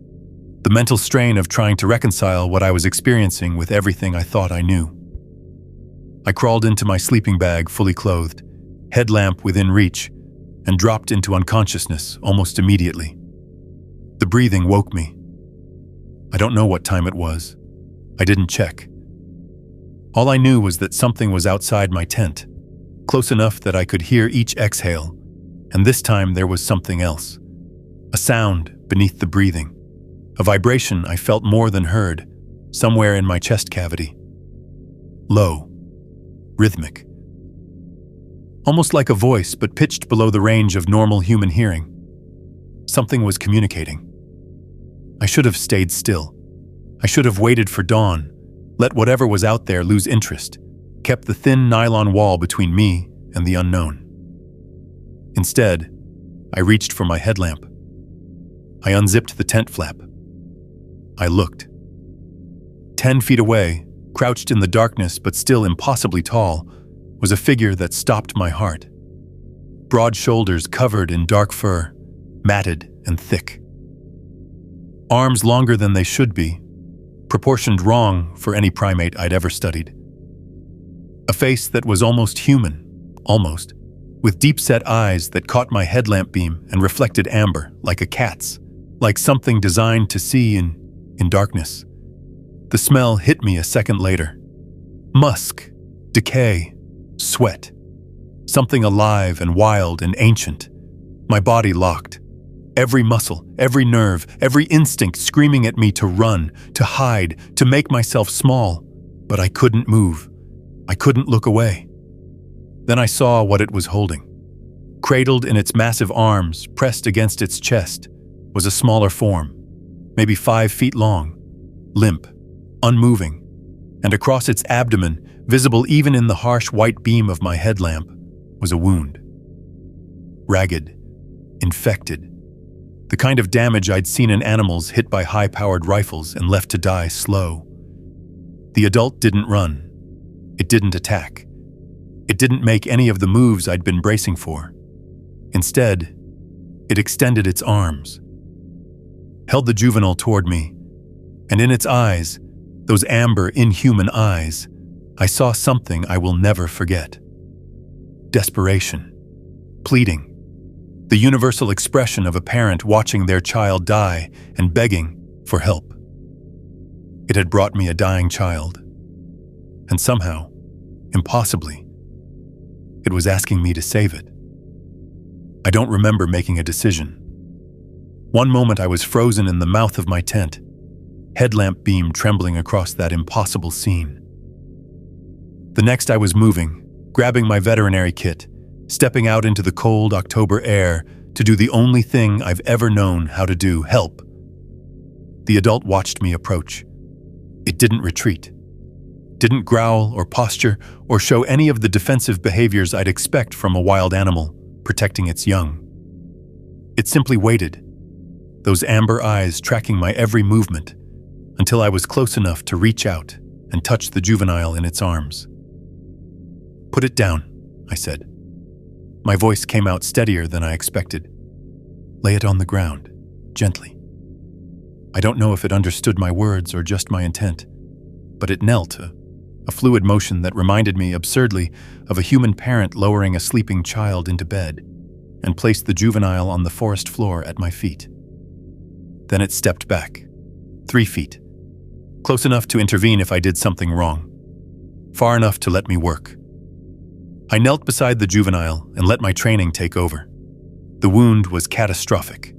the mental strain of trying to reconcile what I was experiencing with everything I thought I knew. I crawled into my sleeping bag fully clothed, headlamp within reach, and dropped into unconsciousness almost immediately. The breathing woke me. I don't know what time it was. I didn't check. All I knew was that something was outside my tent, close enough that I could hear each exhale, and this time there was something else. A sound beneath the breathing. A vibration I felt more than heard, somewhere in my chest cavity. Low. Rhythmic. Almost like a voice, but pitched below the range of normal human hearing. Something was communicating. I should have stayed still. I should have waited for dawn, let whatever was out there lose interest, kept the thin nylon wall between me and the unknown. Instead, I reached for my headlamp. I unzipped the tent flap. I looked. 10 feet away, crouched in the darkness but still impossibly tall, was a figure that stopped my heart. Broad shoulders covered in dark fur, matted and thick. Arms longer than they should be, proportioned wrong for any primate I'd ever studied. A face that was almost human, almost, with deep-set eyes that caught my headlamp beam and reflected amber like a cat's, like something designed to see in darkness. The smell hit me a second later. Musk, decay, sweat. Something alive and wild and ancient. My body locked. Every muscle, every nerve, every instinct screaming at me to run, to hide, to make myself small. But I couldn't move. I couldn't look away. Then I saw what it was holding. Cradled in its massive arms, pressed against its chest, was a smaller form, maybe 5 feet long, limp, unmoving, and across its abdomen, visible even in the harsh white beam of my headlamp, was a wound. Ragged, infected, the kind of damage I'd seen in animals hit by high-powered rifles and left to die slow. The adult didn't run. It didn't attack. It didn't make any of the moves I'd been bracing for. Instead, it extended its arms, held the juvenile toward me, and in its eyes, those amber, inhuman eyes, I saw something I will never forget. Desperation, pleading, the universal expression of a parent watching their child die and begging for help. It had brought me a dying child, and somehow, impossibly, it was asking me to save it. I don't remember making a decision. One moment I was frozen in the mouth of my tent, headlamp beam trembling across that impossible scene. The next I was moving, grabbing my veterinary kit, stepping out into the cold October air to do the only thing I've ever known how to do, help. The adult watched me approach. It didn't retreat, didn't growl or posture or show any of the defensive behaviors I'd expect from a wild animal protecting its young. It simply waited, those amber eyes tracking my every movement, until I was close enough to reach out and touch the juvenile in its arms. "Put it down," I said. My voice came out steadier than I expected. "Lay it on the ground, gently." I don't know if it understood my words or just my intent, but it knelt, a fluid motion that reminded me absurdly of a human parent lowering a sleeping child into bed, and placed the juvenile on the forest floor at my feet. Then it stepped back, 3 feet, close enough to intervene if I did something wrong, far enough to let me work. I knelt beside the juvenile and let my training take over. The wound was catastrophic.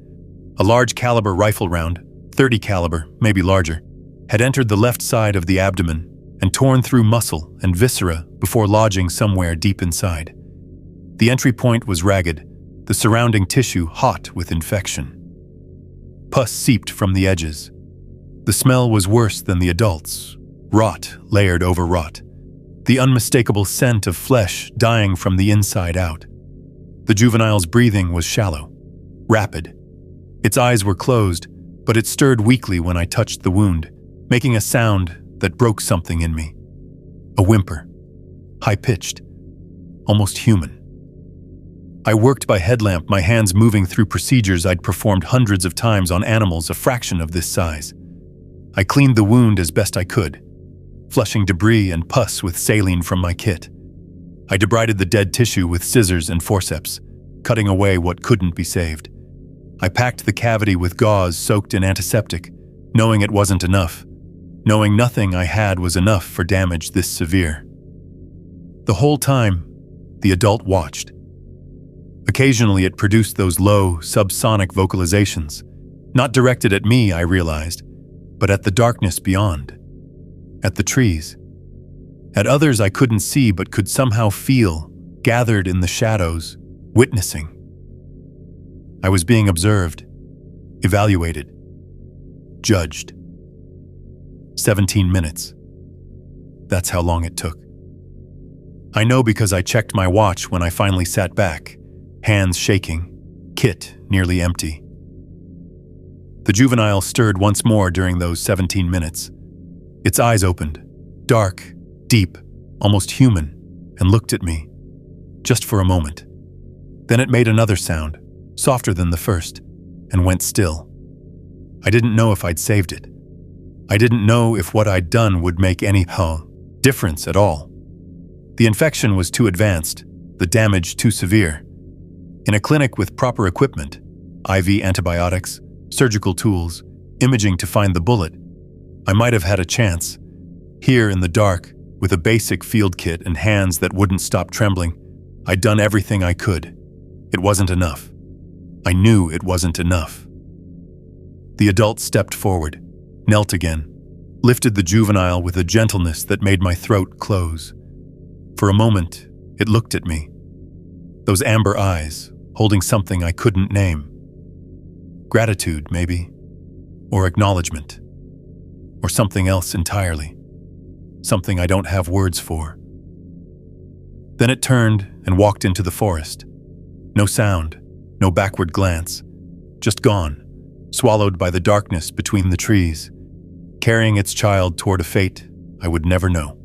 A large caliber rifle round, .30 caliber, maybe larger, had entered the left side of the abdomen and torn through muscle and viscera before lodging somewhere deep inside. The entry point was ragged, the surrounding tissue hot with infection. Pus seeped from the edges. The smell was worse than the adult's, rot layered over rot, the unmistakable scent of flesh dying from the inside out. The juvenile's breathing was shallow, rapid. Its eyes were closed, but it stirred weakly when I touched the wound, making a sound that broke something in me. A whimper, high-pitched, almost human. I worked by headlamp, my hands moving through procedures I'd performed hundreds of times on animals a fraction of this size. I cleaned the wound as best I could, flushing debris and pus with saline from my kit. I debrided the dead tissue with scissors and forceps, cutting away what couldn't be saved. I packed the cavity with gauze soaked in antiseptic, knowing it wasn't enough, knowing nothing I had was enough for damage this severe. The whole time, the adult watched. Occasionally it produced those low, subsonic vocalizations, not directed at me, I realized, but at the darkness beyond. At the trees. At others I couldn't see but could somehow feel, gathered in the shadows, witnessing. I was being observed, evaluated, judged. 17 minutes. That's how long it took. I know because I checked my watch when I finally sat back, hands shaking, kit nearly empty. The juvenile stirred once more during those 17 minutes. Its eyes opened, dark, deep, almost human, and looked at me, just for a moment. Then it made another sound, softer than the first, and went still. I didn't know if I'd saved it. I didn't know if what I'd done would make any difference at all. The infection was too advanced, the damage too severe. In a clinic with proper equipment, IV antibiotics, surgical tools, imaging to find the bullet, I might have had a chance. Here in the dark, with a basic field kit and hands that wouldn't stop trembling, I'd done everything I could. It wasn't enough. I knew it wasn't enough. The adult stepped forward, knelt again, lifted the juvenile with a gentleness that made my throat close. For a moment, it looked at me. Those amber eyes, holding something I couldn't name. Gratitude, maybe. Or acknowledgement. Or something else entirely. Something I don't have words for. Then it turned and walked into the forest. No sound, no backward glance. Just gone, swallowed by the darkness between the trees, carrying its child toward a fate I would never know.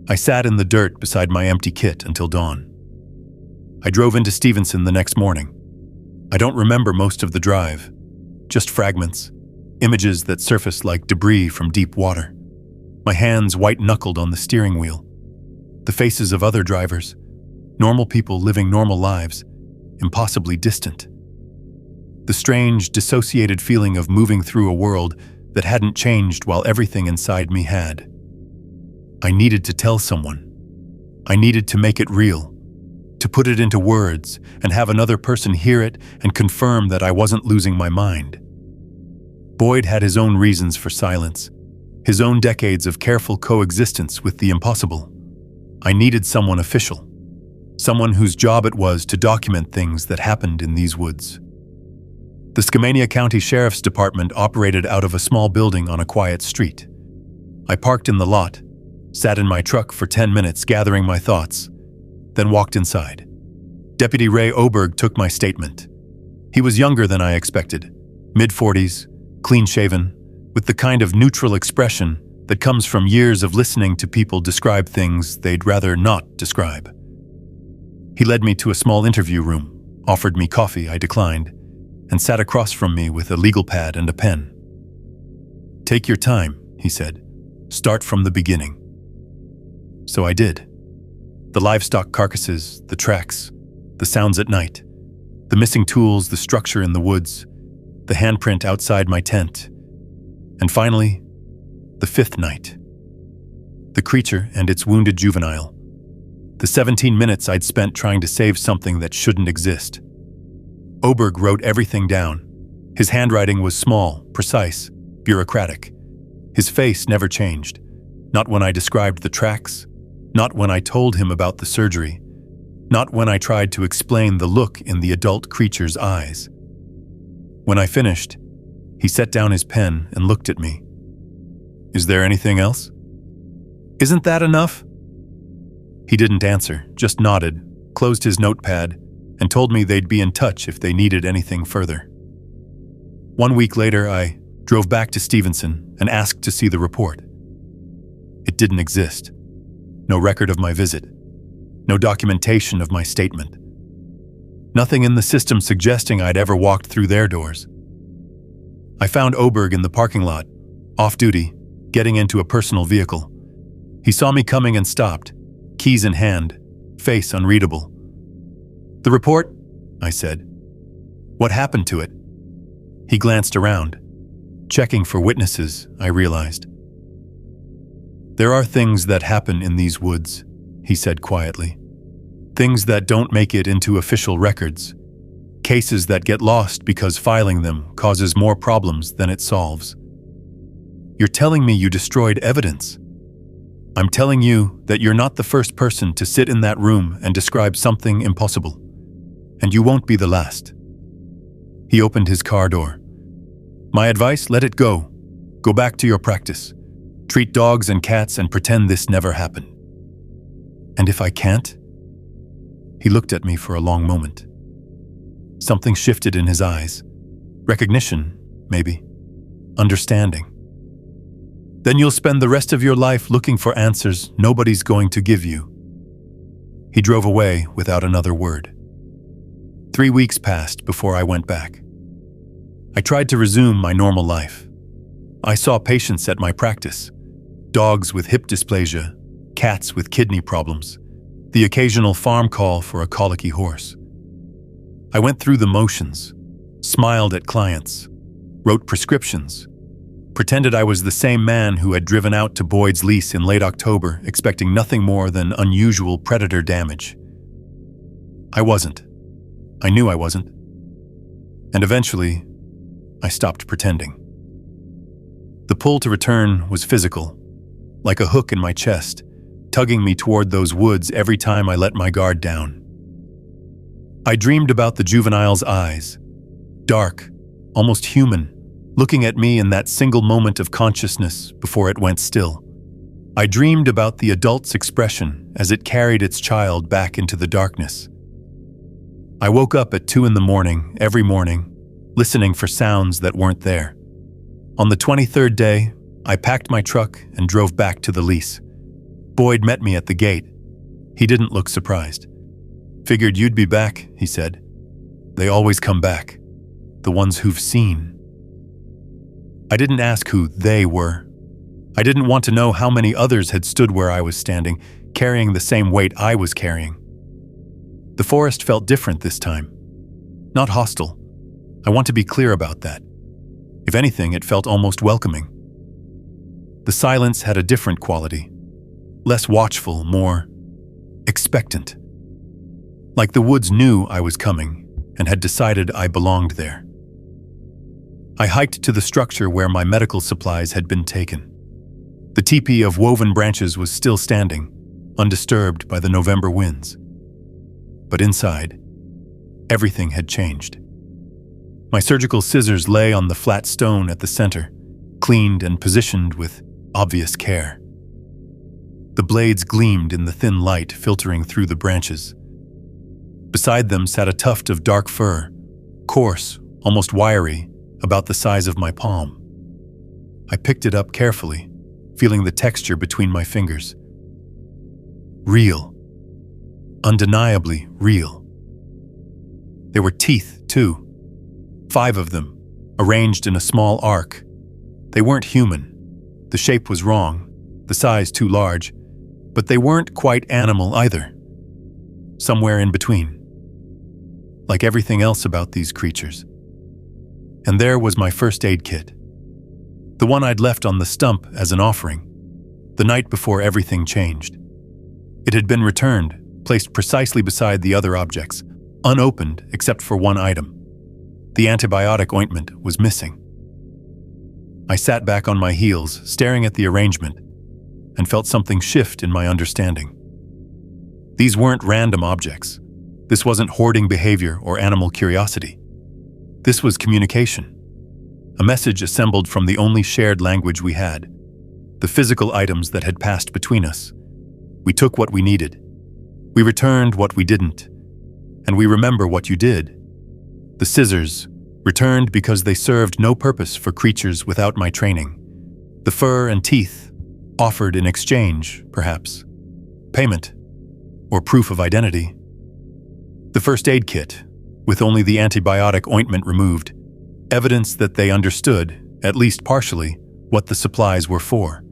I sat in the dirt beside my empty kit until dawn. I drove into Stevenson the next morning. I don't remember most of the drive, just fragments, images that surfaced like debris from deep water. My hands white-knuckled on the steering wheel. The faces of other drivers, normal people living normal lives, impossibly distant. The strange, dissociated feeling of moving through a world that hadn't changed while everything inside me had. I needed to tell someone. I needed to make it real, to put it into words and have another person hear it and confirm that I wasn't losing my mind. Boyd had his own reasons for silence, his own decades of careful coexistence with the impossible. I needed someone official, someone whose job it was to document things that happened in these woods. The Skamania County Sheriff's Department operated out of a small building on a quiet street. I parked in the lot, sat in my truck for 10 minutes gathering my thoughts, then walked inside. Deputy Ray Oberg took my statement. He was younger than I expected, mid-40s, clean-shaven, with the kind of neutral expression that comes from years of listening to people describe things they'd rather not describe. He led me to a small interview room, offered me coffee I declined, and sat across from me with a legal pad and a pen. "Take your time," he said. "Start from the beginning." So I did. The livestock carcasses, the tracks, the sounds at night, the missing tools, the structure in the woods, the handprint outside my tent, and finally, the fifth night. The creature and its wounded juvenile. The 17 minutes I'd spent trying to save something that shouldn't exist. Oberg wrote everything down. His handwriting was small, precise, bureaucratic. His face never changed. Not when I described the tracks, not when I told him about the surgery, not when I tried to explain the look in the adult creature's eyes. When I finished, he set down his pen and looked at me. "Is there anything else? Isn't that enough?" He didn't answer, just nodded, closed his notepad, and told me they'd be in touch if they needed anything further. 1 week later, I drove back to Stevenson and asked to see the report. It didn't exist. No record of my visit. No documentation of my statement. Nothing in the system suggesting I'd ever walked through their doors. I found Oberg in the parking lot, off-duty, getting into a personal vehicle. He saw me coming and stopped, keys in hand, face unreadable. "The report?" I said. "What happened to it?" He glanced around. Checking for witnesses, I realized. "There are things that happen in these woods," he said quietly. "Things that don't make it into official records. Cases that get lost because filing them causes more problems than it solves. You're telling me you destroyed evidence. I'm telling you that you're not the first person to sit in that room and describe something impossible. And you won't be the last." He opened his car door. "My advice, let it go. Go back to your practice. Treat dogs and cats and pretend this never happened." "And if I can't?" He looked at me for a long moment. Something shifted in his eyes. Recognition, maybe. Understanding. "Then you'll spend the rest of your life looking for answers nobody's going to give you." He drove away without another word. 3 weeks passed before I went back. I tried to resume my normal life. I saw patients at my practice. Dogs with hip dysplasia, cats with kidney problems, the occasional farm call for a colicky horse. I went through the motions, smiled at clients, wrote prescriptions, pretended I was the same man who had driven out to Boyd's lease in late October expecting nothing more than unusual predator damage. I wasn't. I knew I wasn't. And eventually, I stopped pretending. The pull to return was physical, like a hook in my chest, tugging me toward those woods every time I let my guard down. I dreamed about the juvenile's eyes, dark, almost human, looking at me in that single moment of consciousness before it went still. I dreamed about the adult's expression as it carried its child back into the darkness. I woke up at 2 a.m. every morning, listening for sounds that weren't there. On the 23rd day, I packed my truck and drove back to the lease. Boyd met me at the gate. He didn't look surprised. "Figured you'd be back," he said. "They always come back. The ones who've seen." I didn't ask who they were. I didn't want to know how many others had stood where I was standing, carrying the same weight I was carrying. The forest felt different this time. Not hostile. I want to be clear about that. If anything, it felt almost welcoming. The silence had a different quality. Less watchful, more expectant. Like the woods knew I was coming and had decided I belonged there. I hiked to the structure where my medical supplies had been taken. The teepee of woven branches was still standing, undisturbed by the November winds. But inside, everything had changed. My surgical scissors lay on the flat stone at the center, cleaned and positioned with obvious care. The blades gleamed in the thin light filtering through the branches. Beside them sat a tuft of dark fur, coarse, almost wiry, about the size of my palm. I picked it up carefully, feeling the texture between my fingers. Real. Undeniably real. There were teeth, too. 5 of them, arranged in a small arc. They weren't human. The shape was wrong, the size too large, but they weren't quite animal either. Somewhere in between. Like everything else about these creatures. And there was my first aid kit. The one I'd left on the stump as an offering, the night before everything changed. It had been returned, placed precisely beside the other objects, unopened except for one item. The antibiotic ointment was missing. I sat back on my heels, staring at the arrangement, and felt something shift in my understanding. These weren't random objects. This wasn't hoarding behavior or animal curiosity. This was communication. A message assembled from the only shared language we had, the physical items that had passed between us. We took what we needed. We returned what we didn't. And we remember what you did. The scissors, returned because they served no purpose for creatures without my training. The fur and teeth, offered in exchange, perhaps. Payment, or proof of identity. The first aid kit, with only the antibiotic ointment removed, evidence that they understood, at least partially, what the supplies were for.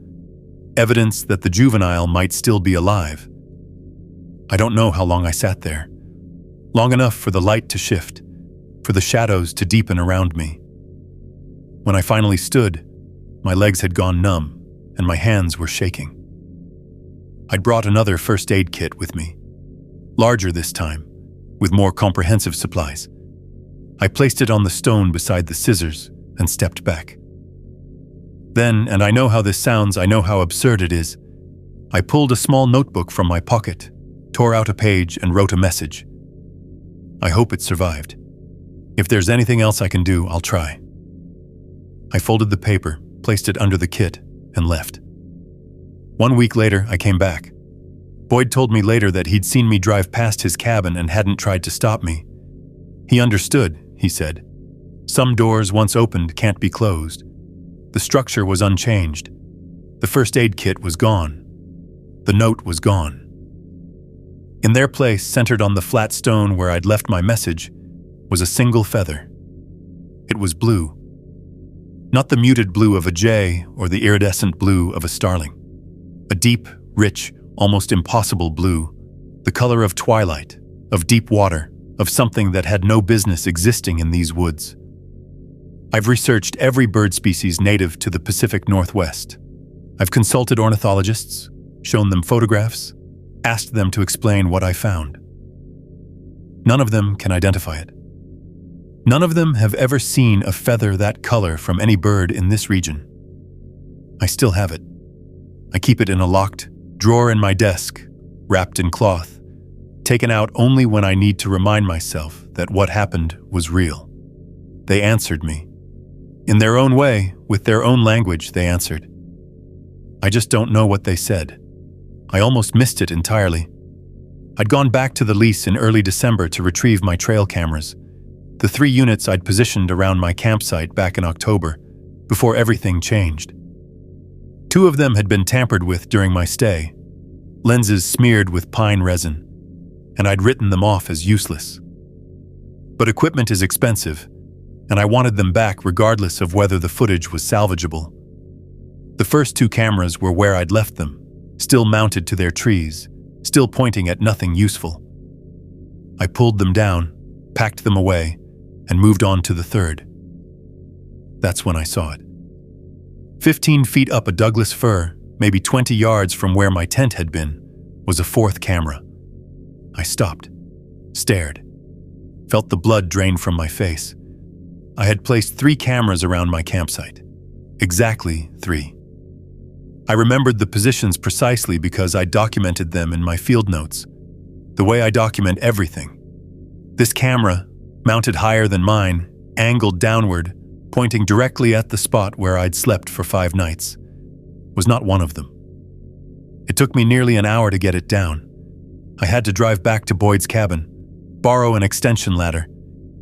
Evidence that the juvenile might still be alive. I don't know how long I sat there. Long enough for the light to shift, for the shadows to deepen around me. When I finally stood, my legs had gone numb and my hands were shaking. I'd brought another first aid kit with me, larger this time, with more comprehensive supplies. I placed it on the stone beside the scissors and stepped back. Then, and I know how this sounds, I know how absurd it is, I pulled a small notebook from my pocket, tore out a page and wrote a message. I hope it survived. If there's anything else I can do, I'll try. I folded the paper, placed it under the kit, and left. 1 week later, I came back. Boyd told me later that he'd seen me drive past his cabin and hadn't tried to stop me. He understood, he said. Some doors once opened can't be closed. The structure was unchanged. The first aid kit was gone. The note was gone. In their place, centered on the flat stone where I'd left my message, was a single feather. It was blue. Not the muted blue of a jay or the iridescent blue of a starling. A deep, rich, almost impossible blue, the color of twilight, of deep water, of something that had no business existing in these woods. I've researched every bird species native to the Pacific Northwest. I've consulted ornithologists, shown them photographs, asked them to explain what I found. None of them can identify it. None of them have ever seen a feather that color from any bird in this region. I still have it. I keep it in a locked drawer in my desk, wrapped in cloth, taken out only when I need to remind myself that what happened was real. They answered me. In their own way, with their own language, they answered. I just don't know what they said. I almost missed it entirely. I'd gone back to the lease in early December to retrieve my trail cameras, the 3 units I'd positioned around my campsite back in October, before everything changed. 2 of them had been tampered with during my stay, lenses smeared with pine resin, and I'd written them off as useless. But equipment is expensive, and I wanted them back regardless of whether the footage was salvageable. The first 2 cameras were where I'd left them, still mounted to their trees, still pointing at nothing useful. I pulled them down, packed them away, and moved on to the 3rd. That's when I saw it. 15 feet up a Douglas fir, maybe 20 yards from where my tent had been, was a 4th camera. I stopped, stared, felt the blood drain from my face. I had placed 3 cameras around my campsite. Exactly 3. I remembered the positions precisely because I documented them in my field notes, the way I document everything. This camera, mounted higher than mine, angled downward, pointing directly at the spot where I'd slept for 5 nights, was not one of them. It took me nearly an hour to get it down. I had to drive back to Boyd's cabin, borrow an extension ladder,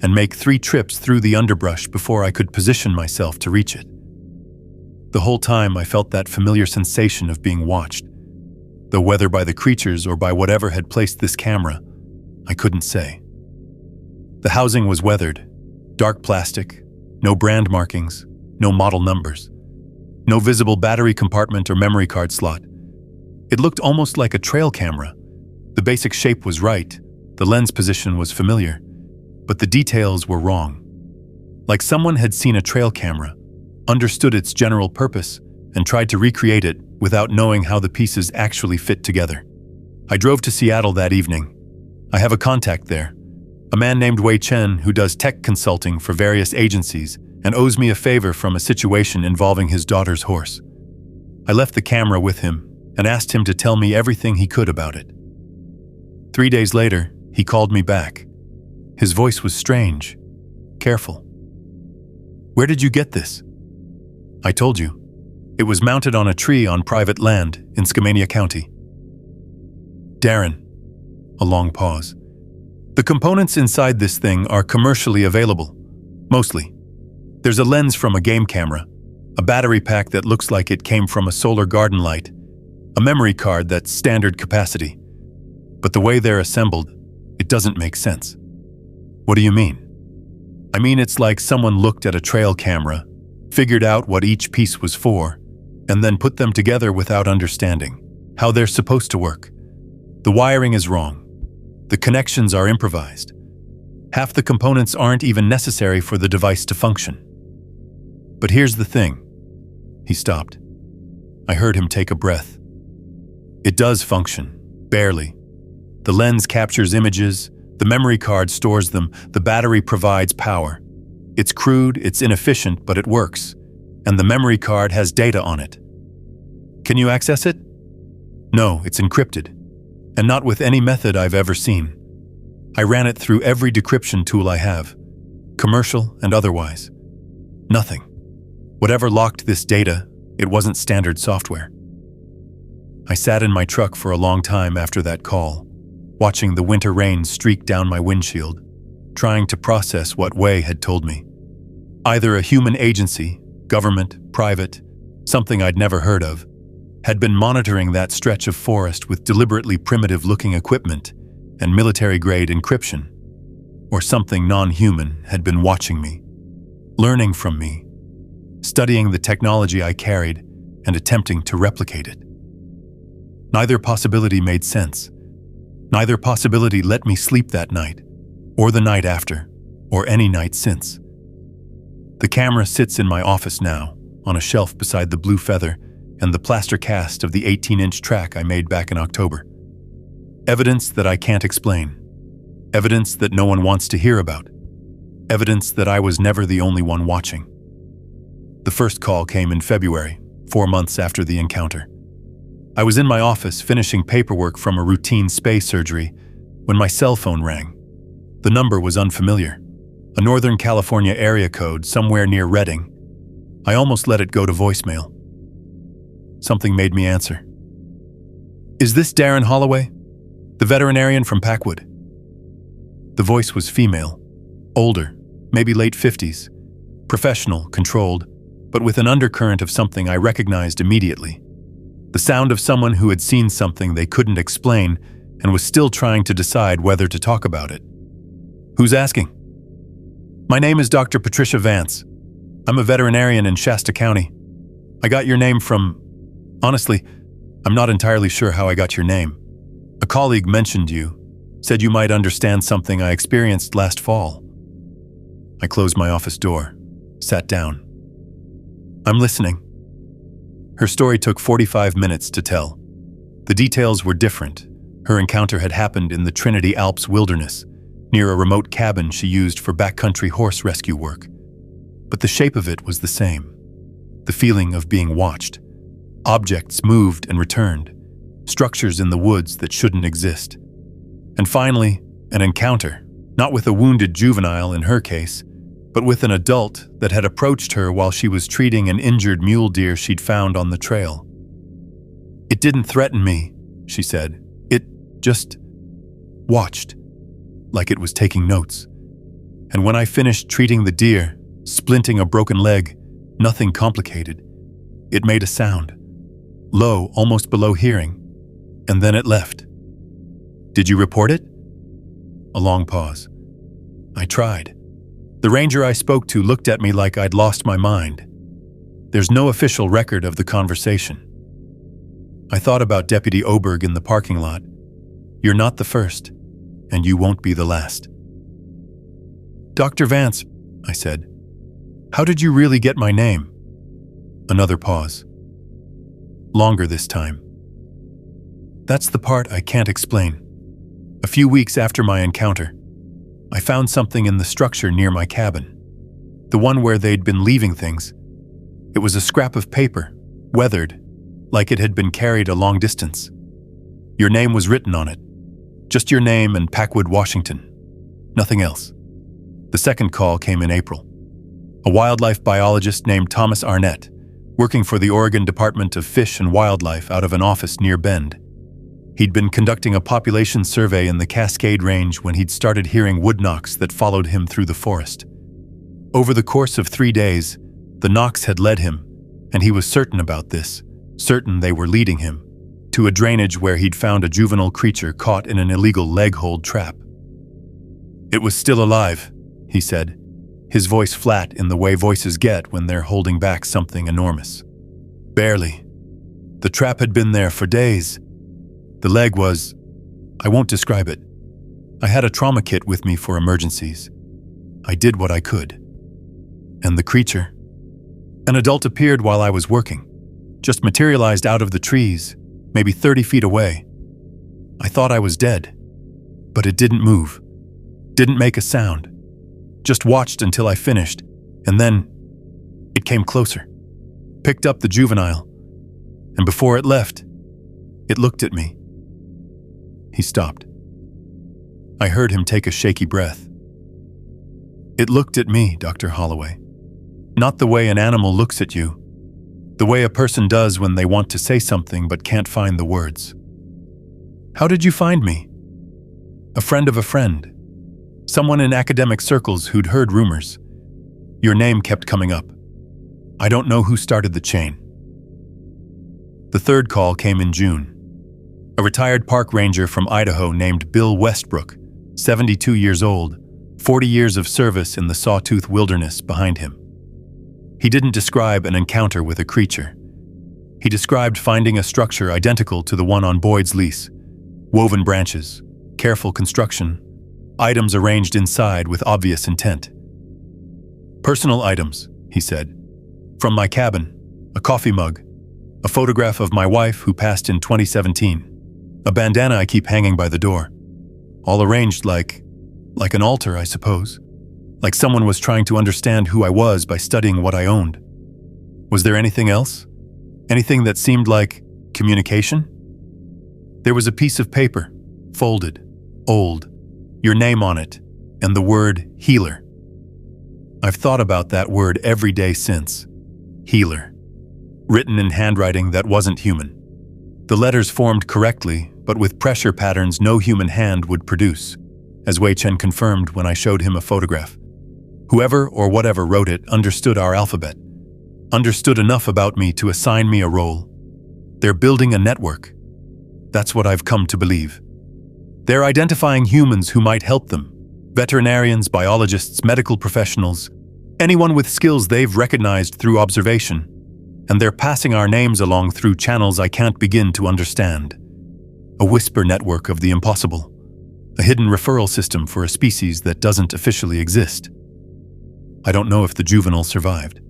and make 3 trips through the underbrush before I could position myself to reach it. The whole time I felt that familiar sensation of being watched, though whether by the creatures or by whatever had placed this camera, I couldn't say. The housing was weathered, dark plastic, no brand markings, no model numbers, no visible battery compartment or memory card slot. It looked almost like a trail camera. The basic shape was right, the lens position was familiar, but the details were wrong. Like someone had seen a trail camera, understood its general purpose, and tried to recreate it without knowing how the pieces actually fit together. I drove to Seattle that evening. I have a contact there, a man named Wei Chen who does tech consulting for various agencies and owes me a favor from a situation involving his daughter's horse. I left the camera with him and asked him to tell me everything he could about it. 3 days later, he called me back. His voice was strange, careful. Where did you get this? I told you. It was mounted on a tree on private land in Skamania County. Darren. A long pause. The components inside this thing are commercially available, mostly. There's a lens from a game camera, a battery pack that looks like it came from a solar garden light, a memory card that's standard capacity. But the way they're assembled, it doesn't make sense. What do you mean? I mean, it's like someone looked at a trail camera, figured out what each piece was for, and then put them together without understanding how they're supposed to work. The wiring is wrong. The connections are improvised. Half the components aren't even necessary for the device to function. But here's the thing. He stopped. I heard him take a breath. It does function, barely. The lens captures images, the memory card stores them, the battery provides power. It's crude, it's inefficient, but it works. And the memory card has data on it. Can you access it? No, it's encrypted. And not with any method I've ever seen. I ran it through every decryption tool I have, commercial and otherwise. Nothing. Whatever locked this data, it wasn't standard software. I sat in my truck for a long time after that call, watching the winter rain streak down my windshield, trying to process what Wei had told me. Either a human agency, government, private, something I'd never heard of, had been monitoring that stretch of forest with deliberately primitive-looking equipment and military-grade encryption, or something non-human had been watching me, learning from me, studying the technology I carried and attempting to replicate it. Neither possibility made sense. Neither possibility let me sleep that night, or the night after, or any night since. The camera sits in my office now, on a shelf beside the blue feather and the plaster cast of the 18-inch track I made back in October. Evidence that I can't explain. Evidence that no one wants to hear about. Evidence that I was never the only one watching. The first call came in February, 4 months after the encounter. I was in my office finishing paperwork from a routine space surgery when my cell phone rang. The number was unfamiliar. A Northern California area code somewhere near Redding, I almost let it go to voicemail. Something made me answer. "Is this Darren Holloway, the veterinarian from Packwood?" The voice was female, older, maybe late 50s, professional, controlled, but with an undercurrent of something I recognized immediately. The sound of someone who had seen something they couldn't explain and was still trying to decide whether to talk about it. "Who's asking?" "My name is Dr. Patricia Vance. I'm a veterinarian in Shasta County. I got your name from... Honestly, I'm not entirely sure how I got your name. A colleague mentioned you, said you might understand something I experienced last fall." I closed my office door, sat down. "I'm listening." Her story took 45 minutes to tell. The details were different. Her encounter had happened in the Trinity Alps wilderness, near a remote cabin she used for backcountry horse rescue work. But the shape of it was the same. The feeling of being watched. Objects moved and returned. Structures in the woods that shouldn't exist. And finally, an encounter, not with a wounded juvenile in her case, but with an adult that had approached her while she was treating an injured mule deer she'd found on the trail. "It didn't threaten me," she said. "It just watched, like it was taking notes. And when I finished treating the deer, splinting a broken leg, nothing complicated, it made a sound, low, almost below hearing, and then it left." "Did you report it?" A long pause. "I tried. The ranger I spoke to looked at me like I'd lost my mind. There's no official record of the conversation." I thought about Deputy Oberg in the parking lot. "You're not the first, and you won't be the last." "Dr. Vance," I said, "how did you really get my name?" Another pause. Longer this time. "That's the part I can't explain. A few weeks after my encounter, I found something in the structure near my cabin. The one where they'd been leaving things. It was a scrap of paper, weathered, like it had been carried a long distance. Your name was written on it. Just your name and Packwood, Washington. Nothing else." The second call came in April. A wildlife biologist named Thomas Arnett, working for the Oregon Department of Fish and Wildlife out of an office near Bend. He'd been conducting a population survey in the Cascade Range when he'd started hearing wood knocks that followed him through the forest. Over the course of 3 days, the knocks had led him, and he was certain about this, certain they were leading him, to a drainage where he'd found a juvenile creature caught in an illegal leg-hold trap. "It was still alive," he said, his voice flat in the way voices get when they're holding back something enormous. "Barely. The trap had been there for days. The leg was... I won't describe it. I had a trauma kit with me for emergencies. I did what I could. And the creature... An adult appeared while I was working, just materialized out of the trees, maybe 30 feet away. I thought I was dead, but it didn't move, didn't make a sound, just watched until I finished, and then it came closer, picked up the juvenile, and before it left, it looked at me." He stopped. I heard him take a shaky breath. "It looked at me, Dr. Holloway. Not the way an animal looks at you. The way a person does when they want to say something but can't find the words." "How did you find me?" "A friend of a friend. Someone in academic circles who'd heard rumors. Your name kept coming up. I don't know who started the chain." The third call came in June. A retired park ranger from Idaho named Bill Westbrook, 72 years old, 40 years of service in the Sawtooth Wilderness behind him. He didn't describe an encounter with a creature. He described finding a structure identical to the one on Boyd's lease. Woven branches, careful construction, items arranged inside with obvious intent. "Personal items," he said. "From my cabin, a coffee mug, a photograph of my wife who passed in 2017, a bandana I keep hanging by the door. All arranged like an altar, I suppose. Like someone was trying to understand who I was by studying what I owned. Was there anything else? Anything that seemed like communication?" "There was a piece of paper, folded, old, your name on it, and the word healer. I've thought about that word every day since. healer, written in handwriting that wasn't human. The letters formed correctly, but with pressure patterns no human hand would produce, as Wei Chen confirmed when I showed him a photograph. Whoever or whatever wrote it understood our alphabet, understood enough about me to assign me a role. They're building a network. That's what I've come to believe. They're identifying humans who might help them, veterinarians, biologists, medical professionals, anyone with skills they've recognized through observation, and they're passing our names along through channels I can't begin to understand. A whisper network of the impossible, a hidden referral system for a species that doesn't officially exist. I don't know if the juvenile survived.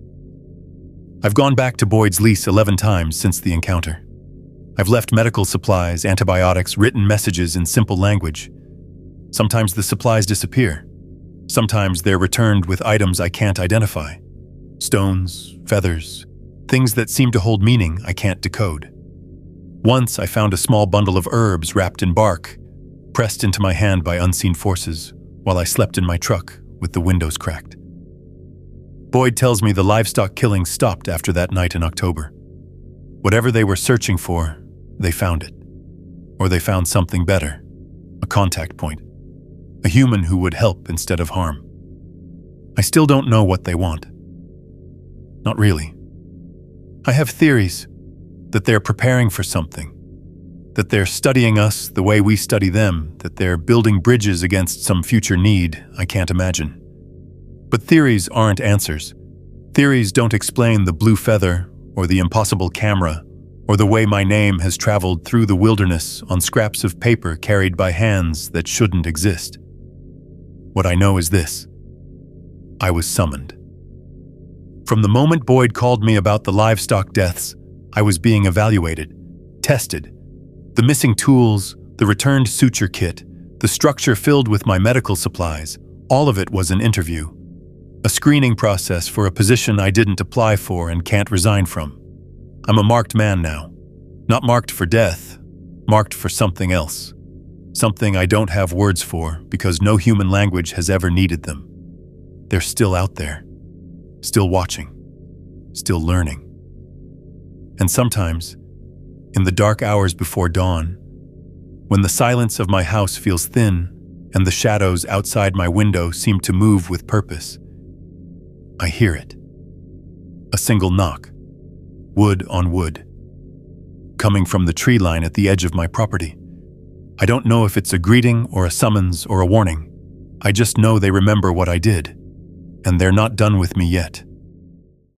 I've gone back to Boyd's lease 11 times since the encounter. I've left medical supplies, antibiotics, written messages in simple language. Sometimes the supplies disappear. Sometimes they're returned with items I can't identify. Stones, feathers, things that seem to hold meaning I can't decode. Once I found a small bundle of herbs wrapped in bark, pressed into my hand by unseen forces, while I slept in my truck with the windows cracked. Boyd tells me the livestock killing stopped after that night in October. Whatever they were searching for, they found it. Or they found something better, a contact point, a human who would help instead of harm. I still don't know what they want. Not really. I have theories that they're preparing for something, that they're studying us the way we study them, that they're building bridges against some future need I can't imagine. But theories aren't answers. Theories don't explain the blue feather or the impossible camera or the way my name has traveled through the wilderness on scraps of paper carried by hands that shouldn't exist. What I know is this: I was summoned. From the moment Boyd called me about the livestock deaths, I was being evaluated, tested. The missing tools, the returned suture kit, the structure filled with my medical supplies, all of it was an interview. A screening process for a position I didn't apply for and can't resign from. I'm a marked man now. Not marked for death, marked for something else. Something I don't have words for because no human language has ever needed them. They're still out there, still watching, still learning. And sometimes, in the dark hours before dawn, when the silence of my house feels thin and the shadows outside my window seem to move with purpose, I hear it. A single knock, wood on wood, coming from the tree line at the edge of my property. I don't know if it's a greeting or a summons or a warning. I just know they remember what I did, and they're not done with me yet.